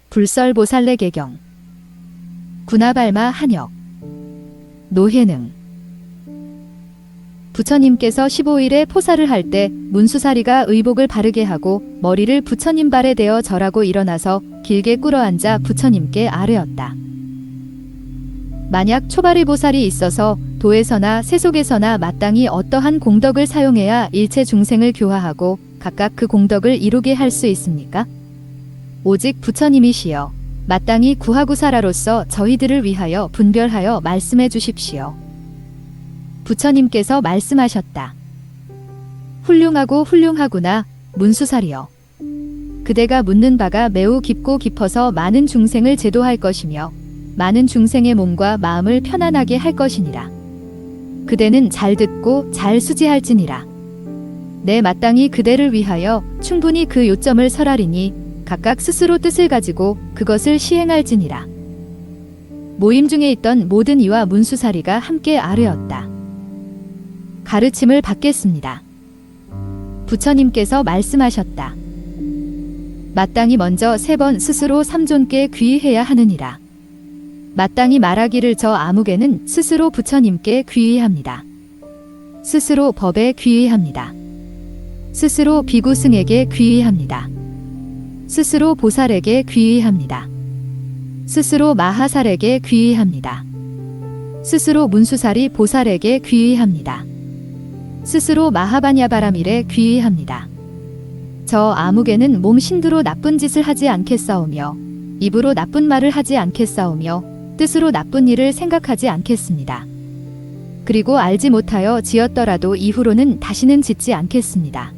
불설보살내개경. 구나발마 한역. 노해능. 부처님께서 15일에 포사를 할 때 문수사리가 의복을 바르게 하고 머리를 부처님 발에 대어 절하고 일어나서 길게 꿇어앉아 부처님께 아뢰었다. 만약 초바리보살이 있어서 도에서나 세속에서나 마땅히 어떠한 공덕을 사용해야 일체 중생을 교화하고 각각 그 공덕을 이루게 할 수 있습니까? 오직 부처님이시여 마땅히 구하구사라로서 저희들을 위하여 분별하여 말씀해 주십시오. 부처님께서 말씀하셨다. 훌륭하고 훌륭하구나 문수사리여. 그대가 묻는 바가 매우 깊고 깊어서 많은 중생을 제도할 것이며 많은 중생의 몸과 마음을 편안하게 할 것이니라. 그대는 잘 듣고 잘 수지할지니라. 내 마땅히 그대를 위하여 충분히 그 요점을 설하리니 각각 스스로 뜻을 가지고 그것을 시행할지니라. 모임 중에 있던 모든 이와 문수사리가 함께 아뢰었다. 가르침을 받겠습니다. 부처님께서 말씀하셨다. 마땅히 먼저 3번 스스로 삼존께 귀의해야 하느니라. 마땅히 말하기를 저 아무개는 스스로 부처님께 귀의합니다. 스스로 법에 귀의합니다. 스스로 비구승에게 귀의합니다. 스스로 보살에게 귀의합니다. 스스로 마하살에게 귀의합니다. 스스로 문수사리 보살에게 귀의합니다. 스스로 마하바냐바라밀에 귀의합니다. 저 아무개는 몸 신두로 나쁜 짓을 하지 않겠사오며 입으로 나쁜 말을 하지 않겠사오며 뜻으로 나쁜 일을 생각하지 않겠습니다. 그리고 알지 못하여 지었더라도 이후로는 다시는 짓지 않겠습니다.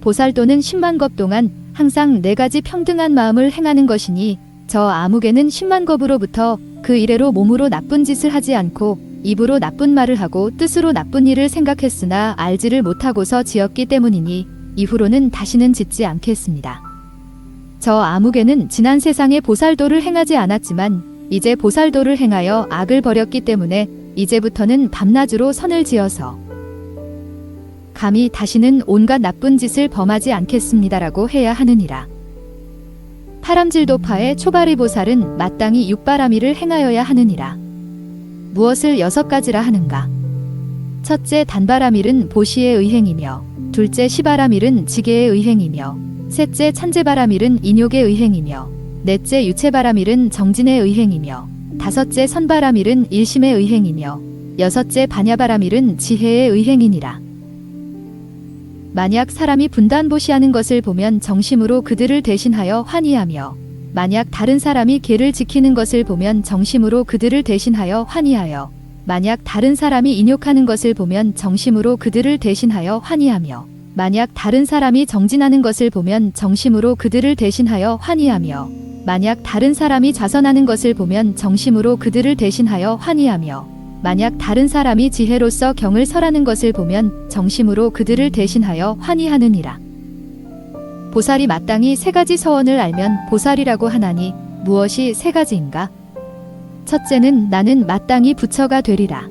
보살도는 10만 겁 동안 항상 4가지 평등한 마음을 행하는 것이니 저 아무개는 10만 겁으로부터 그 이래로 몸으로 나쁜 짓을 하지 않고 입으로 나쁜 말을 하고 뜻으로 나쁜 일을 생각했으나 알지를 못하고서 지었기 때문이니 이후로는 다시는 짓지 않겠습니다. 저 아무개는 지난 세상에 보살도를 행하지 않았지만 이제 보살도를 행하여 악을 버렸기 때문에 이제부터는 밤낮으로 선을 지어서 감히 다시는 온갖 나쁜 짓을 범하지 않겠습니다라고 해야 하느니라. 파람질도파의 초바리보살은 마땅히 육바라밀을 행하여야 하느니라. 무엇을 6가지라 하는가? 첫째 단바라밀은 보시의 의행이며 둘째 시바라밀은 지계의 의행이며 셋째 찬제바라밀은 인욕의 의행이며 넷째 유체바라밀은 정진의 의행이며 다섯째 선바라밀은 일심의 의행이며 여섯째 반야바라밀은 지혜의 의행이니라. 만약 사람이 분단보시하는 것을 보면 정심으로 그들을 대신하여 환희하며 만약 다른 사람이 계를 지키는 것을 보면 정심으로 그들을 대신하여 환희하여 만약 다른 사람이 인욕하는 것을 보면 정심으로 그들을 대신하여 환희하며 만약 다른 사람이 정진하는 것을 보면 정심으로 그들을 대신하여 환희하며 만약 다른 사람이 좌선하는 것을 보면 정심으로 그들을 대신하여 환희하며 만약 다른 사람이 지혜로서 경을 설하는 것을 보면 정심으로 그들을 대신하여 환희하느니라. 보살이 마땅히 3가지 서원을 알면 보살이라고 하나니 무엇이 3가지인가? 첫째는 나는 마땅히 부처가 되리라.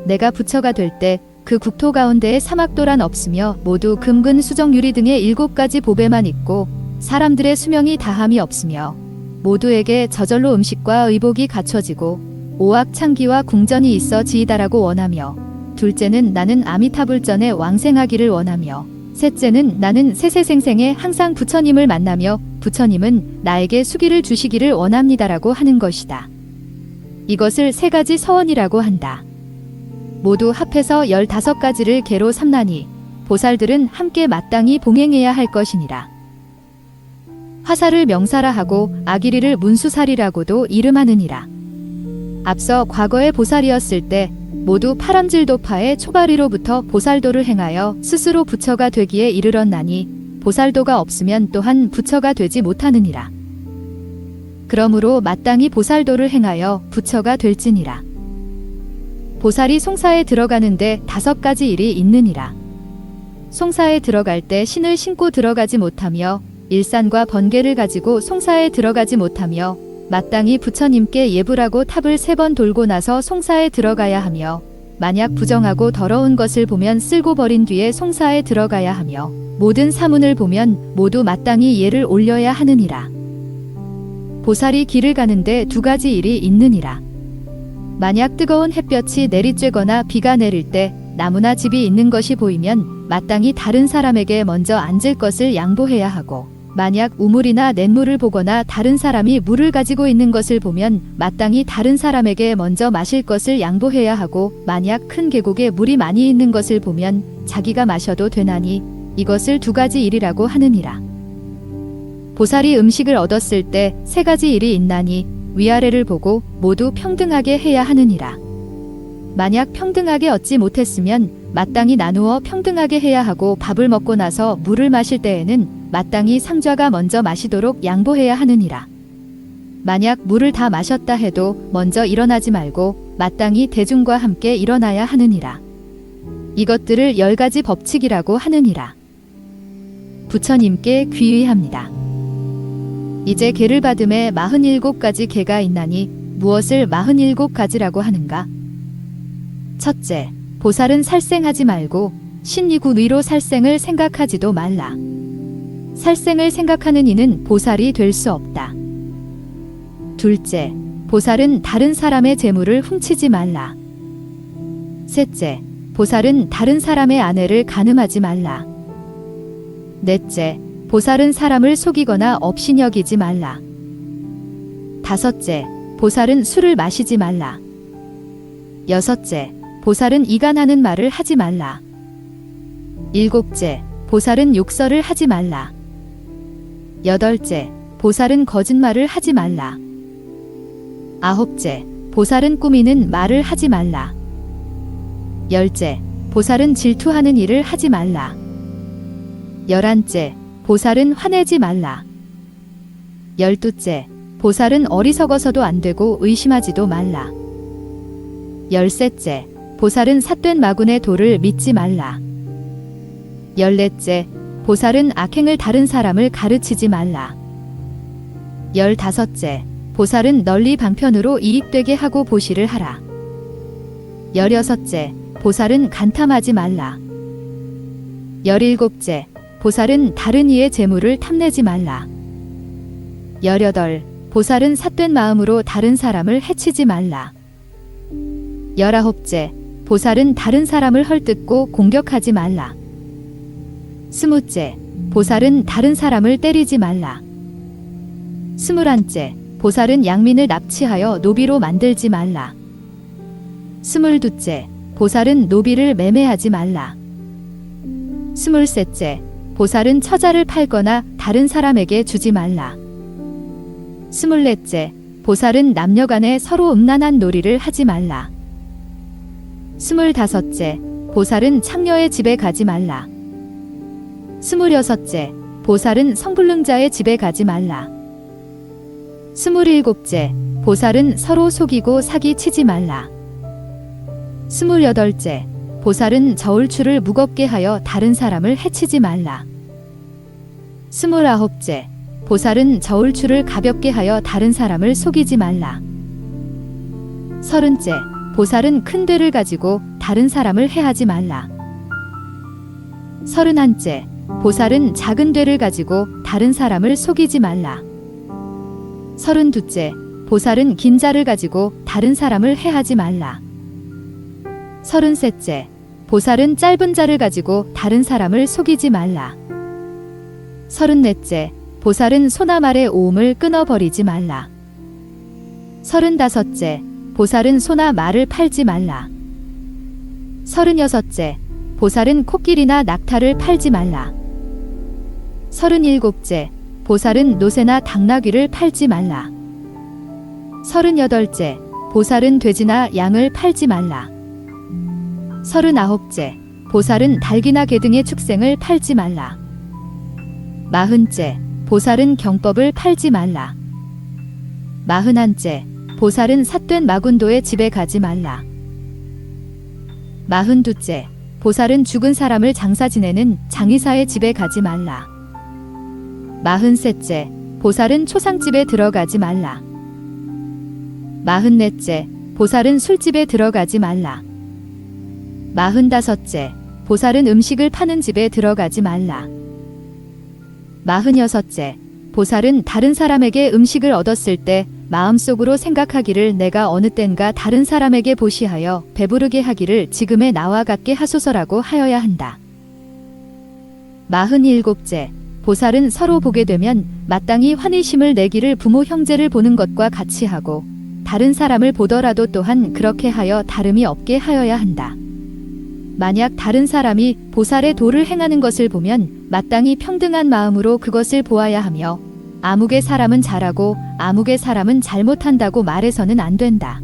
내가 부처가 될 때 그 국토 가운데에 사막도란 없으며 모두 금근 수정유리 등의 7가지 보배만 있고 사람들의 수명이 다함이 없으며 모두에게 저절로 음식과 의복이 갖춰지고 오악창기와 궁전이 있어 지이다라고 원하며 둘째는 나는 아미타불전에 왕생하기를 원하며 셋째는 나는 세세생생에 항상 부처님을 만나며 부처님은 나에게 수기를 주시기를 원합니다라고 하는 것이다. 이것을 3가지 서원이라고 한다. 모두 합해서 15가지를 계로 삼나니 보살들은 함께 마땅히 봉행해야 할 것이니라. 화살을 명사라 하고 아기리를 문수살이라고도 이름하느니라. 앞서 과거의 보살이었을 때 모두 파람질도파의 초바리로부터 보살도를 행하여 스스로 부처가 되기에 이르렀나니 보살도가 없으면 또한 부처가 되지 못하느니라. 그러므로 마땅히 보살도를 행하여 부처가 될지니라. 보살이 송사에 들어가는데 5가지 일이 있느니라. 송사에 들어갈 때 신을 신고 들어가지 못하며 일산과 번개를 가지고 송사에 들어가지 못하며 마땅히 부처님께 예불하고 탑을 3번 돌고 나서 송사에 들어가야 하며 만약 부정하고 더러운 것을 보면 쓸고 버린 뒤에 송사에 들어가야 하며 모든 사문을 보면 모두 마땅히 예를 올려야 하느니라. 보살이 길을 가는데 2가지 일이 있느니라. 만약 뜨거운 햇볕이 내리쬐거나 비가 내릴 때 나무나 집이 있는 것이 보이면 마땅히 다른 사람에게 먼저 앉을 것을 양보해야 하고 만약 우물이나 냇물을 보거나 다른 사람이 물을 가지고 있는 것을 보면 마땅히 다른 사람에게 먼저 마실 것을 양보해야 하고 만약 큰 계곡에 물이 많이 있는 것을 보면 자기가 마셔도 되나니 이것을 2가지 일이라고 하느니라. 보살이 음식을 얻었을 때 3가지 일이 있나니 위아래를 보고 모두 평등하게 해야 하느니라. 만약 평등하게 얻지 못했으면 마땅히 나누어 평등하게 해야 하고 밥을 먹고 나서 물을 마실 때에는 마땅히 상좌가 먼저 마시도록 양보해야 하느니라. 만약 물을 다 마셨다 해도 먼저 일어나지 말고 마땅히 대중과 함께 일어나야 하느니라. 이것들을 10가지 법칙이라고 하느니라. 부처님께 귀의합니다. 이제 계를 받음에 47가지 계가 있나니 무엇을 47가지라고 하는가? 첫째, 보살은 살생하지 말고 신이구 위로 살생을 생각하지도 말라. 살생을 생각하는 이는 보살이 될 수 없다. 둘째, 보살은 다른 사람의 재물을 훔치지 말라. 셋째, 보살은 다른 사람의 아내를 간음하지 말라. 넷째, 보살은 사람을 속이거나 업신여기지 말라. 다섯째, 보살은 술을 마시지 말라. 여섯째, 보살은 이간하는 말을 하지 말라. 일곱째, 보살은 욕설을 하지 말라. 여덟째, 보살은 거짓말을 하지 말라. 아홉째, 보살은 꾸미는 말을 하지 말라. 열째, 보살은 질투하는 일을 하지 말라. 11째, 보살은 화내지 말라. 12째, 보살은 어리석어서도 안 되고 의심하지도 말라. 13째, 보살은 삿된 마군의 도를 믿지 말라. 14째, 보살은 악행을 다른 사람을 가르치지 말라. 15째, 보살은 널리 방편으로 이익되게 하고 보시를 하라. 16째, 보살은 간탐하지 말라. 17째, 보살은 다른 이의 재물을 탐내지 말라. 18, 보살은 삿된 마음으로 다른 사람을 해치지 말라. 19째, 보살은 다른 사람을 헐뜯고 공격하지 말라. 20째, 보살은 다른 사람을 때리지 말라. 21째, 보살은 양민을 납치하여 노비로 만들지 말라. 22째, 보살은 노비를 매매하지 말라. 23째, 보살은 처자를 팔거나 다른 사람에게 주지 말라. 24째, 보살은 남녀간에 서로 음란한 놀이를 하지 말라. 25째, 보살은 창녀의 집에 가지 말라. 26째, 보살은 성불능자의 집에 가지 말라. 27째, 보살은 서로 속이고 사기치지 말라. 28째, 보살은 저울추를 무겁게 하여 다른 사람을 해치지 말라. 29째, 보살은 저울추를 가볍게 하여 다른 사람을 속이지 말라. 30째, 보살은 큰 되를 가지고 다른 사람을 해하지 말라. 31째, 보살은 작은 되를 가지고 다른 사람을 속이지 말라. 32째, 보살은 긴 자를 가지고 다른 사람을 해하지 말라. 33째, 보살은 짧은 자를 가지고 다른 사람을 속이지 말라. 34째, 보살은 소나 말의 오음을 끊어버리지 말라. 35째, 보살은 소나 말을 팔지 말라. 36째, 보살은 코끼리나 낙타를 팔지 말라. 37째, 보살은 노새나 당나귀를 팔지 말라. 38째, 보살은 돼지나 양을 팔지 말라. 39째, 보살은 닭이나 개 등의 축생을 팔지 말라. 40째, 보살은 경법을 팔지 말라. 41째, 보살은 삿된 마군도의 집에 가지 말라. 42째, 보살은 죽은 사람을 장사 지내는 장의사의 집에 가지 말라. 43째, 보살은 초상집에 들어가지 말라. 44째, 보살은 술집에 들어가지 말라. 45째, 보살은 음식을 파는 집에 들어가지 말라. 46째, 보살은 다른 사람에게 음식을 얻었을 때 마음속으로 생각하기를 내가 어느 땐가 다른 사람에게 보시하여 배부르게 하기를 지금의 나와 같게 하소서라고 하여야 한다. 47째, 보살은 서로 보게 되면 마땅히 환희심을 내기를 부모 형제를 보는 것과 같이 하고 다른 사람을 보더라도 또한 그렇게 하여 다름이 없게 하여야 한다. 만약 다른 사람이 보살의 도를 행하는 것을 보면 마땅히 평등한 마음으로 그것을 보아야 하며 아무개 사람은 잘하고 아무개 사람은 잘못한다고 말해서는 안 된다.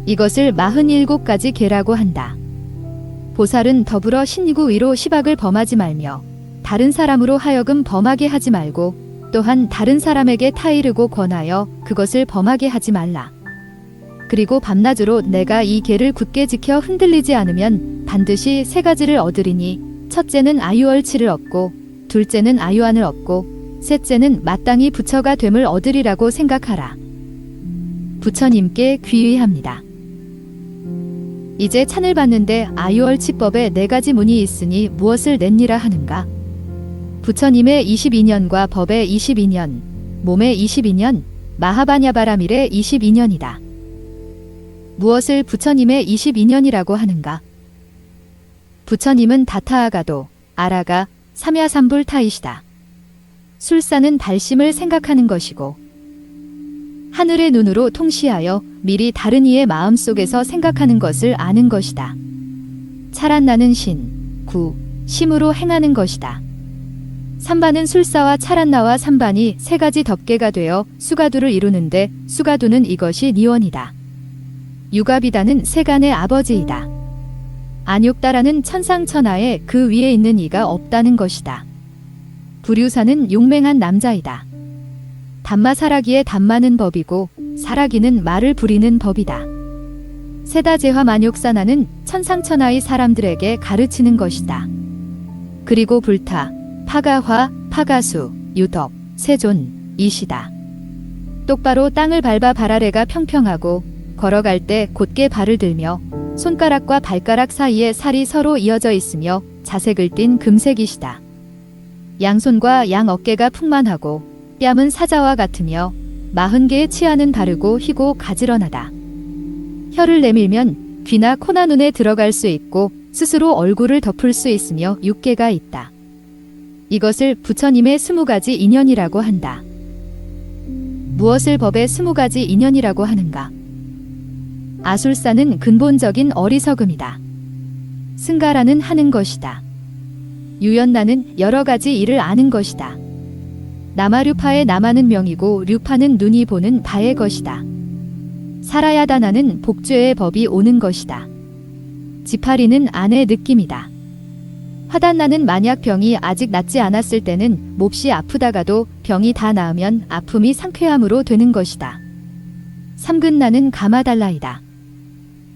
이것을 47가지 계라고 한다. 보살은 더불어 신이구 위로 시박을 범하지 말며 다른 사람으로 하여금 범하게 하지 말고 또한 다른 사람에게 타이르고 권하여 그것을 범하게 하지 말라. 그리고 밤낮으로 내가 이 계를 굳게 지켜 흔들리지 않으면 반드시 3가지를 얻으리니 첫째는 아유얼치를 얻고 둘째는 아유안을 얻고 셋째는 마땅히 부처가 됨을 얻으리라고 생각하라. 부처님께 귀의합니다. 이제 찬을 받는데 아유얼치법에 4가지 문이 있으니 무엇을 냈니라 하는가? 부처님의 22년과 법의 22년, 몸의 22년, 마하바냐바라밀의 22년이다. 무엇을 부처님의 22년이라고 하는가? 부처님은 다타아가도, 아라가, 삼야삼불타이시다. 술사는 발심을 생각하는 것이고 하늘의 눈으로 통시하여 미리 다른 이의 마음속에서 생각하는 것을 아는 것이다. 차란나는 신, 구, 심으로 행하는 것이다. 삼반은 술사와 차란나와 삼반이 3가지 덮개가 되어 수가두를 이루는데 수가두는 이것이 니원이다. 유가비다는 세간의 아버지이다. 안욕다라는 천상천하에 그 위에 있는 이가 없다는 것이다. 불유사는 용맹한 남자이다. 담마사라기의 담마는 법이고 사라기는 말을 부리는 법이다. 세다제화 만욕사나는 천상천하의 사람들에게 가르치는 것이다. 그리고 불타, 파가화, 파가수, 유덕, 세존, 이시다. 똑바로 땅을 밟아 발아래가 평평하고 걸어갈 때 곧게 발을 들며 손가락과 발가락 사이에 살이 서로 이어져 있으며 자색을 띤 금색이시다. 양손과 양 어깨가 풍만하고 뺨은 사자와 같으며 40개의 치아는 바르고 희고 가지런하다. 혀를 내밀면 귀나 코나 눈에 들어갈 수 있고 스스로 얼굴을 덮을 수 있으며 6개가 있다. 이것을 부처님의 20가지 인연이라고 한다. 무엇을 법의 20가지 인연이라고 하는가? 아술사는 근본적인 어리석음이다. 승가라는 하는 것이다. 유연나는 여러 가지 일을 아는 것이다. 나마류파의 나마는 명이고 류파는 눈이 보는 바의 것이다. 사라야다나는 복죄의 법이 오는 것이다. 지파리는 안의 느낌이다. 화단나는 만약 병이 아직 낫지 않았을 때는 몹시 아프다가도 병이 다 나으면 아픔이 상쾌함으로 되는 것이다. 삼근나는 가마달라이다.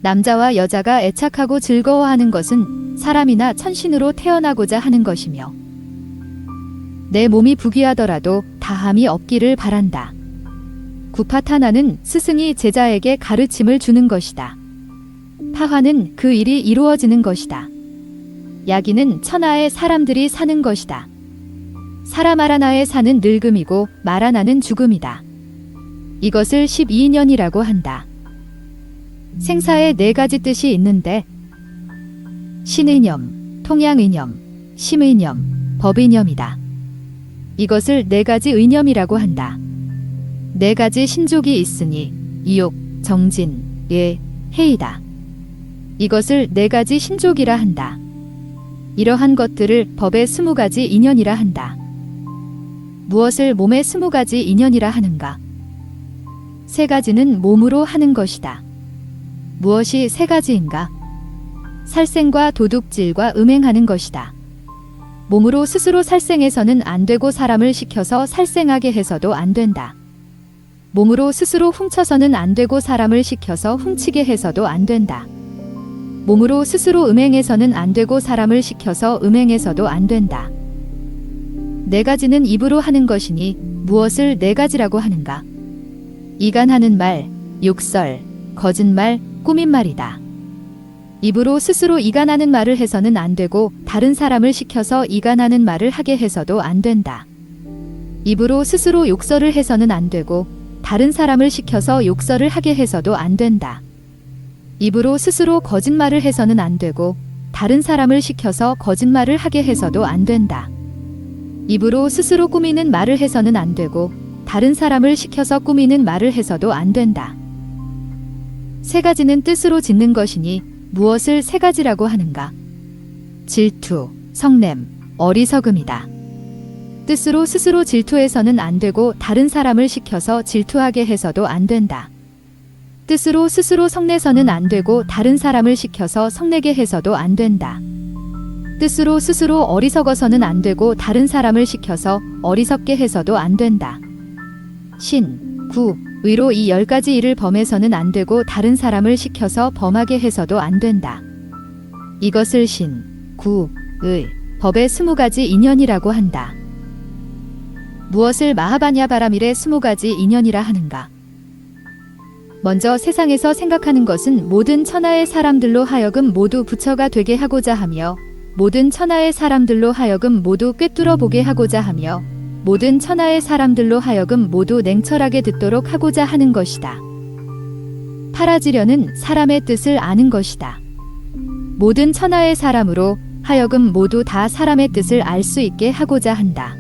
남자와 여자가 애착하고 즐거워하는 것은 사람이나 천신으로 태어나고자 하는 것이며 내 몸이 부귀하더라도 다함이 없기를 바란다. 구파타나는 스승이 제자에게 가르침을 주는 것이다. 파화는 그 일이 이루어지는 것이다. 야기는 천하의 사람들이 사는 것이다. 사라마라나에 사는 늙음이고 마라나는 죽음이다. 이것을 12년이라고 한다. 생사에 4가지 뜻이 있는데 신의념, 통양의념, 심의념, 법의념이다. 이것을 4가지 의념이라고 한다. 4가지 신족이 있으니 이욕, 정진, 예, 해이다. 이것을 4가지 신족이라 한다. 이러한 것들을 법의 20가지 인연이라 한다. 무엇을 몸의 20가지 인연이라 하는가? 3가지는 몸으로 하는 것이다. 무엇이 3가지인가? 살생과 도둑질과 음행하는 것이다. 몸으로 스스로 살생해서는 안 되고 사람을 시켜서 살생하게 해서도 안 된다. 몸으로 스스로 훔쳐서는 안 되고 사람을 시켜서 훔치게 해서도 안 된다. 몸으로 스스로 음행해서는 안 되고 사람을 시켜서 음행해서도 안 된다. 4가지는 입으로 하는 것이니 무엇을 4가지라고 하는가? 이간하는 말, 욕설, 거짓말, 꾸민말이다. 입으로 스스로 이간하는 말을 해서는 안 되고 다른 사람을 시켜서 이간하는 말을 하게 해서도 안 된다. 입으로 스스로 욕설을 해서는 안 되고 다른 사람을 시켜서 욕설을 하게 해서도 안 된다. 입으로 스스로 거짓말을 해서는 안 되고 다른 사람을 시켜서 거짓말을 하게 해서도 안 된다. 입으로 스스로 꾸미는 말을 해서는 안 되고 다른 사람을 시켜서 꾸미는 말을 해서도 안 된다. 세 가지는 뜻으로 짓는 것이니 무엇을 세 가지라고 하는가? 질투, 성냄, 어리석음이다. 뜻으로 스스로 질투해서는 안 되고 다른 사람을 시켜서 질투하게 해서도 안 된다. 뜻으로 스스로 성내서는 안 되고 다른 사람을 시켜서 성내게 해서도 안 된다. 뜻으로 스스로 어리석어서는 안 되고 다른 사람을 시켜서 어리석게 해서도 안 된다. 신, 구, 의로 이 10가지 일을 범해서는 안 되고 다른 사람을 시켜서 범하게 해서도 안 된다. 이것을 신, 구, 의, 법의 20가지 인연이라고 한다. 무엇을 마하바냐바라밀의 20가지 인연이라 하는가? 먼저 세상에서 생각하는 것은 모든 천하의 사람들로 하여금 모두 부처가 되게 하고자 하며 모든 천하의 사람들로 하여금 모두 꿰뚫어 보게 하고자 하며 모든 천하의 사람들로 하여금 모두 냉철하게 듣도록 하고자 하는 것이다. 파라지려는 사람의 뜻을 아는 것이다. 모든 천하의 사람으로 하여금 모두 다 사람의 뜻을 알 수 있게 하고자 한다.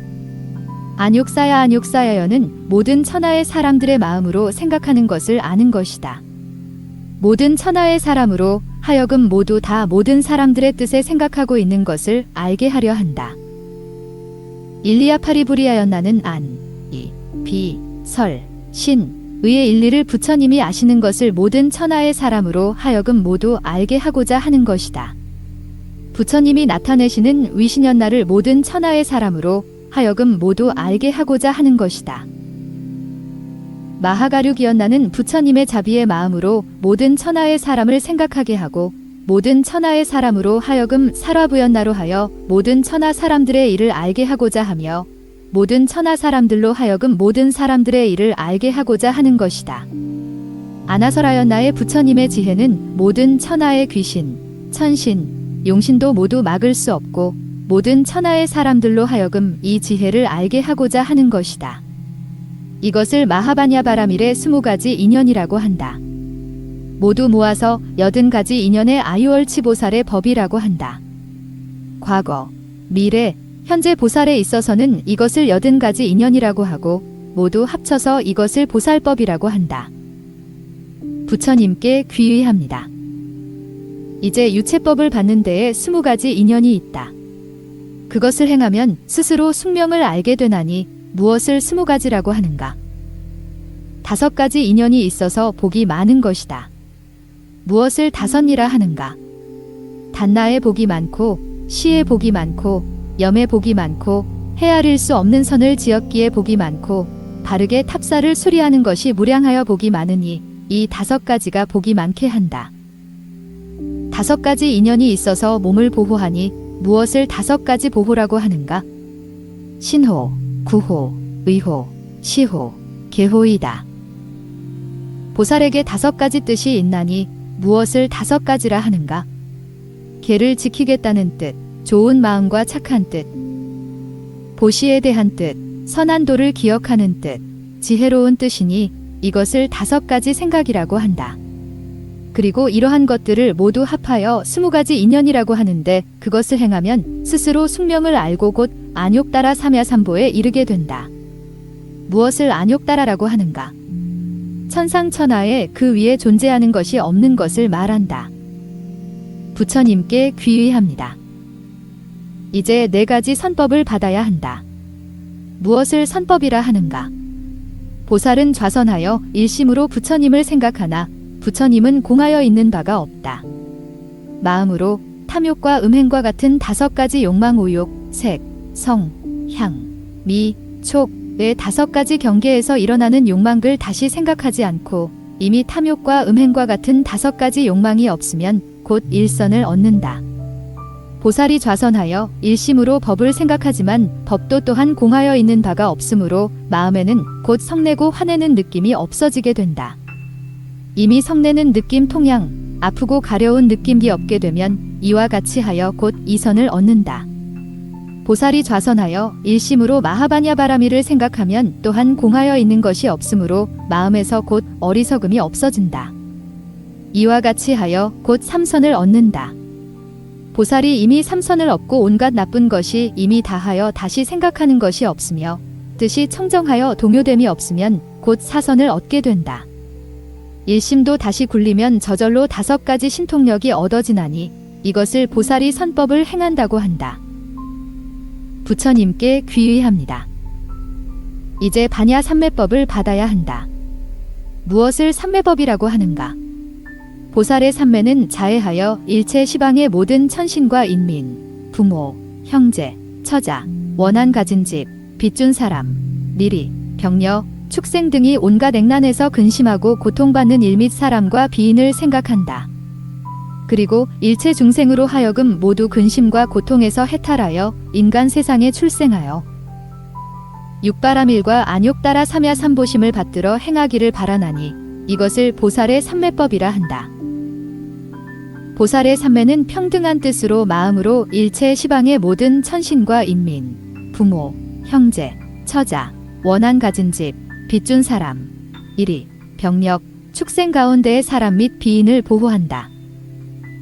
안욕사야여는 모든 천하의 사람들의 마음으로 생각하는 것을 아는 것이다. 모든 천하의 사람으로 하여금 모두 다 모든 사람들의 뜻에 생각하고 있는 것을 알게 하려 한다. 일리아파리부리아연나는 안, 이, 비, 설, 신, 의의 일리를 부처님이 아시는 것을 모든 천하의 사람으로 하여금 모두 알게 하고자 하는 것이다. 부처님이 나타내시는 위신연나를 모든 천하의 사람으로 하여금 모두 알게 하고자 하는 것이다. 마하가류기연나는 부처님의 자비의 마음으로 모든 천하의 사람을 생각하게 하고 모든 천하의 사람으로 하여금 살화부연나로 하여 모든 천하 사람들의 일을 알게 하고자 하며 모든 천하 사람들로 하여금 모든 사람들의 일을 알게 하고자 하는 것이다. 아나설하연나의 부처님의 지혜는 모든 천하의 귀신, 천신, 용신도 모두 막을 수 없고 모든 천하의 사람들로 하여금 이 지혜를 알게 하고자 하는 것이다. 이것을 마하바냐바라밀의 20가지 인연이라고 한다. 모두 모아서 80가지 인연의 아유얼치보살의 법이라고 한다. 과거, 미래, 현재 보살에 있어서는 이것을 80가지 인연이라고 하고 모두 합쳐서 이것을 보살법이라고 한다. 부처님께 귀의합니다. 이제 유체법을 받는 데에 20가지 인연이 있다. 그것을 행하면 스스로 숙명을 알게 되나니 무엇을 20가지라고 하는가? 5가지 인연이 있어서 복이 많은 것이다. 무엇을 다섯이라 하는가? 단나의 복이 많고 시의 복이 많고 염의 복이 많고 헤아릴 수 없는 선을 지었기에 복이 많고 바르게 탑사를 수리하는 것이 무량하여 복이 많으니 이 5가지가 복이 많게 한다. 5가지 인연이 있어서 몸을 보호하니 무엇을 5가지 보호라고 하는가? 신호, 구호, 의호, 시호, 계호이다. 보살에게 5가지 뜻이 있나니 무엇을 5가지라 하는가? 계를 지키겠다는 뜻, 좋은 마음과 착한 뜻, 보시에 대한 뜻, 선한 도를 기억하는 뜻, 지혜로운 뜻이니 이것을 5가지 생각이라고 한다. 그리고 이러한 것들을 모두 합하여 20가지 인연이라고 하는데 그것을 행하면 스스로 숙명을 알고 곧 안욕따라 삼야삼보에 이르게 된다. 무엇을 안욕따라라고 하는가? 천상천하에 그 위에 존재하는 것이 없는 것을 말한다. 부처님께 귀의합니다. 이제 4가지 선법을 받아야 한다. 무엇을 선법이라 하는가? 보살은 좌선하여 일심으로 부처님을 생각하나 부처님은 공하여 있는 바가 없다. 마음으로 탐욕과 음행과 같은 5가지 욕망 오욕, 색, 성, 향, 미, 촉의 5가지 경계에서 일어나는 욕망을 다시 생각하지 않고 이미 탐욕과 음행과 같은 5가지 욕망이 없으면 곧 일선을 얻는다. 보살이 좌선하여 일심으로 법을 생각하지만 법도 또한 공하여 있는 바가 없으므로 마음에는 곧 성내고 화내는 느낌이 없어지게 된다. 이미 성내는 느낌 통양, 아프고 가려운 느낌이 없게 되면 이와 같이 하여 곧 이선을 얻는다. 보살이 좌선하여 일심으로 마하바냐바라미를 생각하면 또한 공하여 있는 것이 없으므로 마음에서 곧 어리석음이 없어진다. 이와 같이 하여 곧 삼선을 얻는다. 보살이 이미 삼선을 얻고 온갖 나쁜 것이 이미 다하여 다시 생각하는 것이 없으며 뜻이 청정하여 동요됨이 없으면 곧 사선을 얻게 된다. 일심도 다시 굴리면 저절로 5가지 신통력이 얻어지나니 이것을 보살이 선법을 행한다고 한다. 부처님께 귀의합니다. 이제 반야 삼매법을 받아야 한다. 무엇을 삼매법이라고 하는가? 보살의 삼매는 자해하여 일체 시방의 모든 천신과 인민, 부모, 형제, 처자, 원한 가진 집, 빚준 사람, 미리, 병녀, 축생 등이 온갖 액난에서 근심하고 고통받는 일 및 사람과 비인을 생각한다. 그리고 일체 중생으로 하여금 모두 근심과 고통에서 해탈하여 인간 세상에 출생하여 육바라밀과 안욕 따라 삼야 삼보심을 받들어 행하기를 바라나니 이것을 보살의 삼매법이라 한다. 보살의 삼매는 평등한 뜻으로 마음으로 일체 시방의 모든 천신과 인민, 부모, 형제, 처자, 원한 가진 집, 빚준 사람, 일이, 병력, 축생 가운데의 사람 및 비인을 보호한다.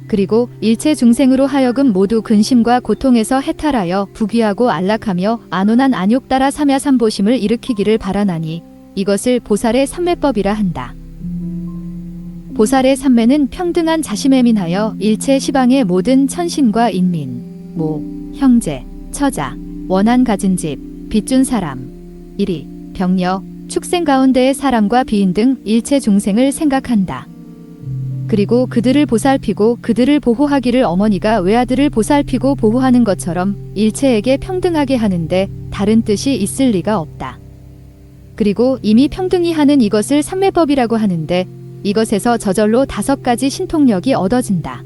그리고 일체 중생으로 하여금 모두 근심과 고통에서 해탈하여 부귀하고 안락하며 안온한 안욕 따라 삼야 삼보심을 일으키기를 바라나니 이것을 보살의 삼매법이라 한다. 보살의 삼매는 평등한 자심에 민하여 일체 시방의 모든 천신과 인민, 모, 형제, 처자, 원한 가진 집, 빚준 사람, 일이, 병녀, 축생 가운데의 사람과 비인 등 일체 중생을 생각한다. 그리고 그들을 보살피고 그들을 보호하기를 어머니가 외아들을 보살피고 보호하는 것처럼 일체에게 평등하게 하는데 다른 뜻이 있을 리가 없다. 그리고 이미 평등히 하는 이것을 삼매법이라고 하는데 이것에서 저절로 5가지 신통력이 얻어진다.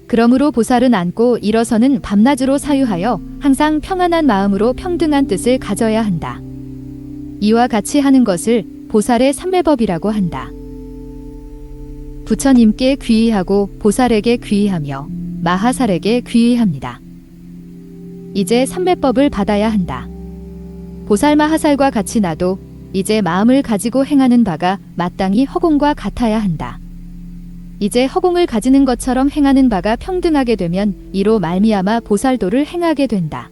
그러므로 보살은 앉고 일어서는 밤낮으로 사유하여 항상 평안한 마음으로 평등한 뜻을 가져야 한다. 이와 같이 하는 것을 보살의 삼매법이라고 한다. 부처님께 귀의하고 보살에게 귀의하며 마하살에게 귀의합니다. 이제 삼매법을 받아야 한다. 보살 마하살과 같이 나도 이제 마음을 가지고 행하는 바가 마땅히 허공과 같아야 한다. 이제 허공을 가지는 것처럼 행하는 바가 평등하게 되면 이로 말미암아 보살도를 행하게 된다.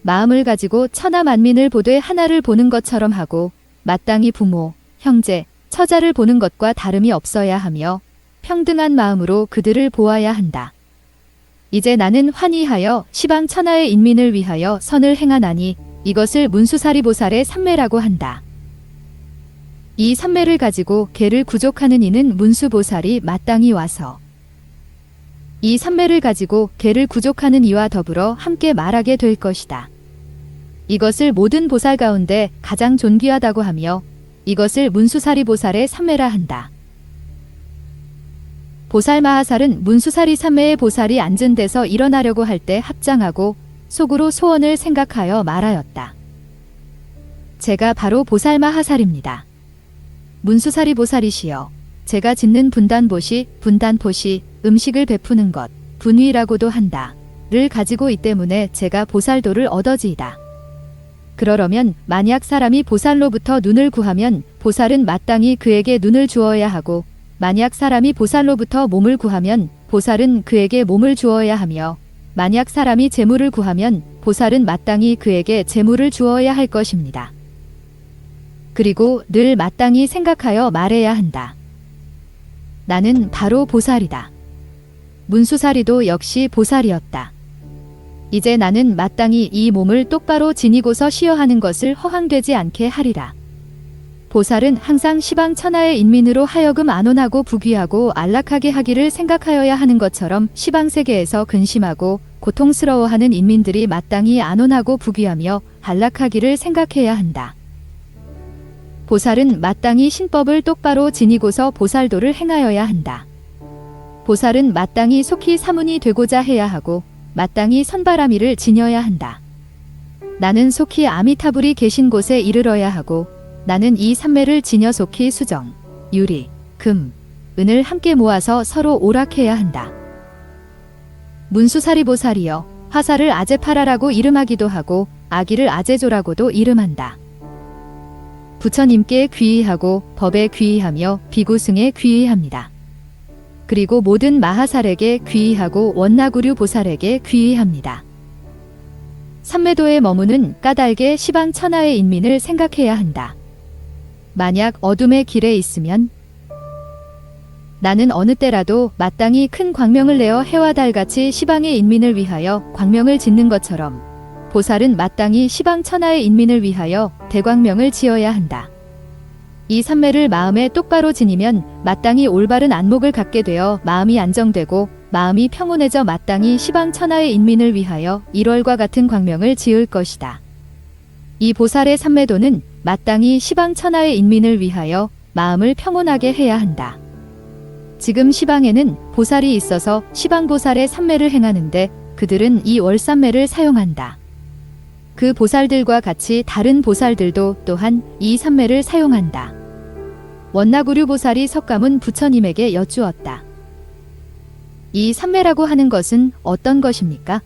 마음을 가지고 천하 만민을 보되 하나를 보는 것처럼 하고 마땅히 부모, 형제, 처자를 보는 것과 다름이 없어야 하며 평등한 마음으로 그들을 보아야 한다. 이제 나는 환희하여 시방 천하의 인민을 위하여 선을 행하나니 이것을 문수사리보살의 삼매라고 한다. 이 삼매를 가지고 개를 구족하는 이는 문수보살이 마땅히 와서 이 삼매를 가지고 개를 구족하는 이와 더불어 함께 말하게 될 것이다. 이것을 모든 보살 가운데 가장 존귀하다고 하며 이것을 문수사리보살의 삼매라 한다. 보살 마하살은 문수사리 삼매의 보살이 앉은 데서 일어나려고 할 때 합장하고 속으로 소원을 생각하여 말하였다. 제가 바로 보살 마하살입니다. 문수사리 보살이시여, 제가 짓는 분단보시, 분단포시, 음식을 베푸는 것, 분위라고도 한다. 를 가지고 이 때문에 제가 보살도를 얻어지이다. 그러려면 만약 사람이 보살로부터 눈을 구하면 보살은 마땅히 그에게 눈을 주어야 하고 만약 사람이 보살로부터 몸을 구하면 보살은 그에게 몸을 주어야 하며 만약 사람이 재물을 구하면 보살은 마땅히 그에게 재물을 주어야 할 것입니다. 그리고 늘 마땅히 생각하여 말해야 한다. 나는 바로 보살이다. 문수사리도 역시 보살이었다. 이제 나는 마땅히 이 몸을 똑바로 지니고서 쉬어 하는 것을 허황되지 않게 하리라. 보살은 항상 시방 천하의 인민으로 하여금 안온하고 부귀하고 안락하게 하기를 생각하여야 하는 것처럼 시방 세계에서 근심하고 고통스러워하는 인민들이 마땅히 안온하고 부귀하며 안락하기를 생각해야 한다. 보살은 마땅히 신법을 똑바로 지니고서 보살도를 행하여야 한다. 보살은 마땅히 속히 사문이 되고자 해야 하고 마땅히 선바라미를 지녀야 한다. 나는 속히 아미타불이 계신 곳에 이르러야 하고 나는 이 삼매를 지녀 속히 수정, 유리, 금, 은을 함께 모아서 서로 오락해야 한다. 문수사리보살이여, 화살을 아제파라라고 이름하기도 하고 아기를 아제조라고도 이름한다. 부처님께 귀의하고 법에 귀의하며 비구승에 귀의합니다. 그리고 모든 마하살에게 귀의하고 원나구류 보살에게 귀의합니다. 삼매도에 머무는 까닭의 시방천하의 인민을 생각해야 한다. 만약 어둠의 길에 있으면 나는 어느 때라도 마땅히 큰 광명을 내어 해와 달같이 시방의 인민을 위하여 광명을 짓는 것처럼 보살은 마땅히 시방천하의 인민을 위하여 대광명을 지어야 한다. 이 삼매를 마음에 똑바로 지니면 마땅히 올바른 안목을 갖게 되어 마음이 안정되고 마음이 평온해져 마땅히 시방천하의 인민을 위하여 일월과 같은 광명을 지을 것이다. 이 보살의 삼매도는 마땅히 시방천하의 인민을 위하여 마음을 평온하게 해야 한다. 지금 시방에는 보살이 있어서 시방보살의 삼매를 행하는데 그들은 이 월삼매를 사용한다. 그 보살들과 같이 다른 보살들도 또한 이 삼매를 사용한다. 원나구류 보살이 석가문 부처님에게 여쭈었다. 이 삼매라고 하는 것은 어떤 것입니까?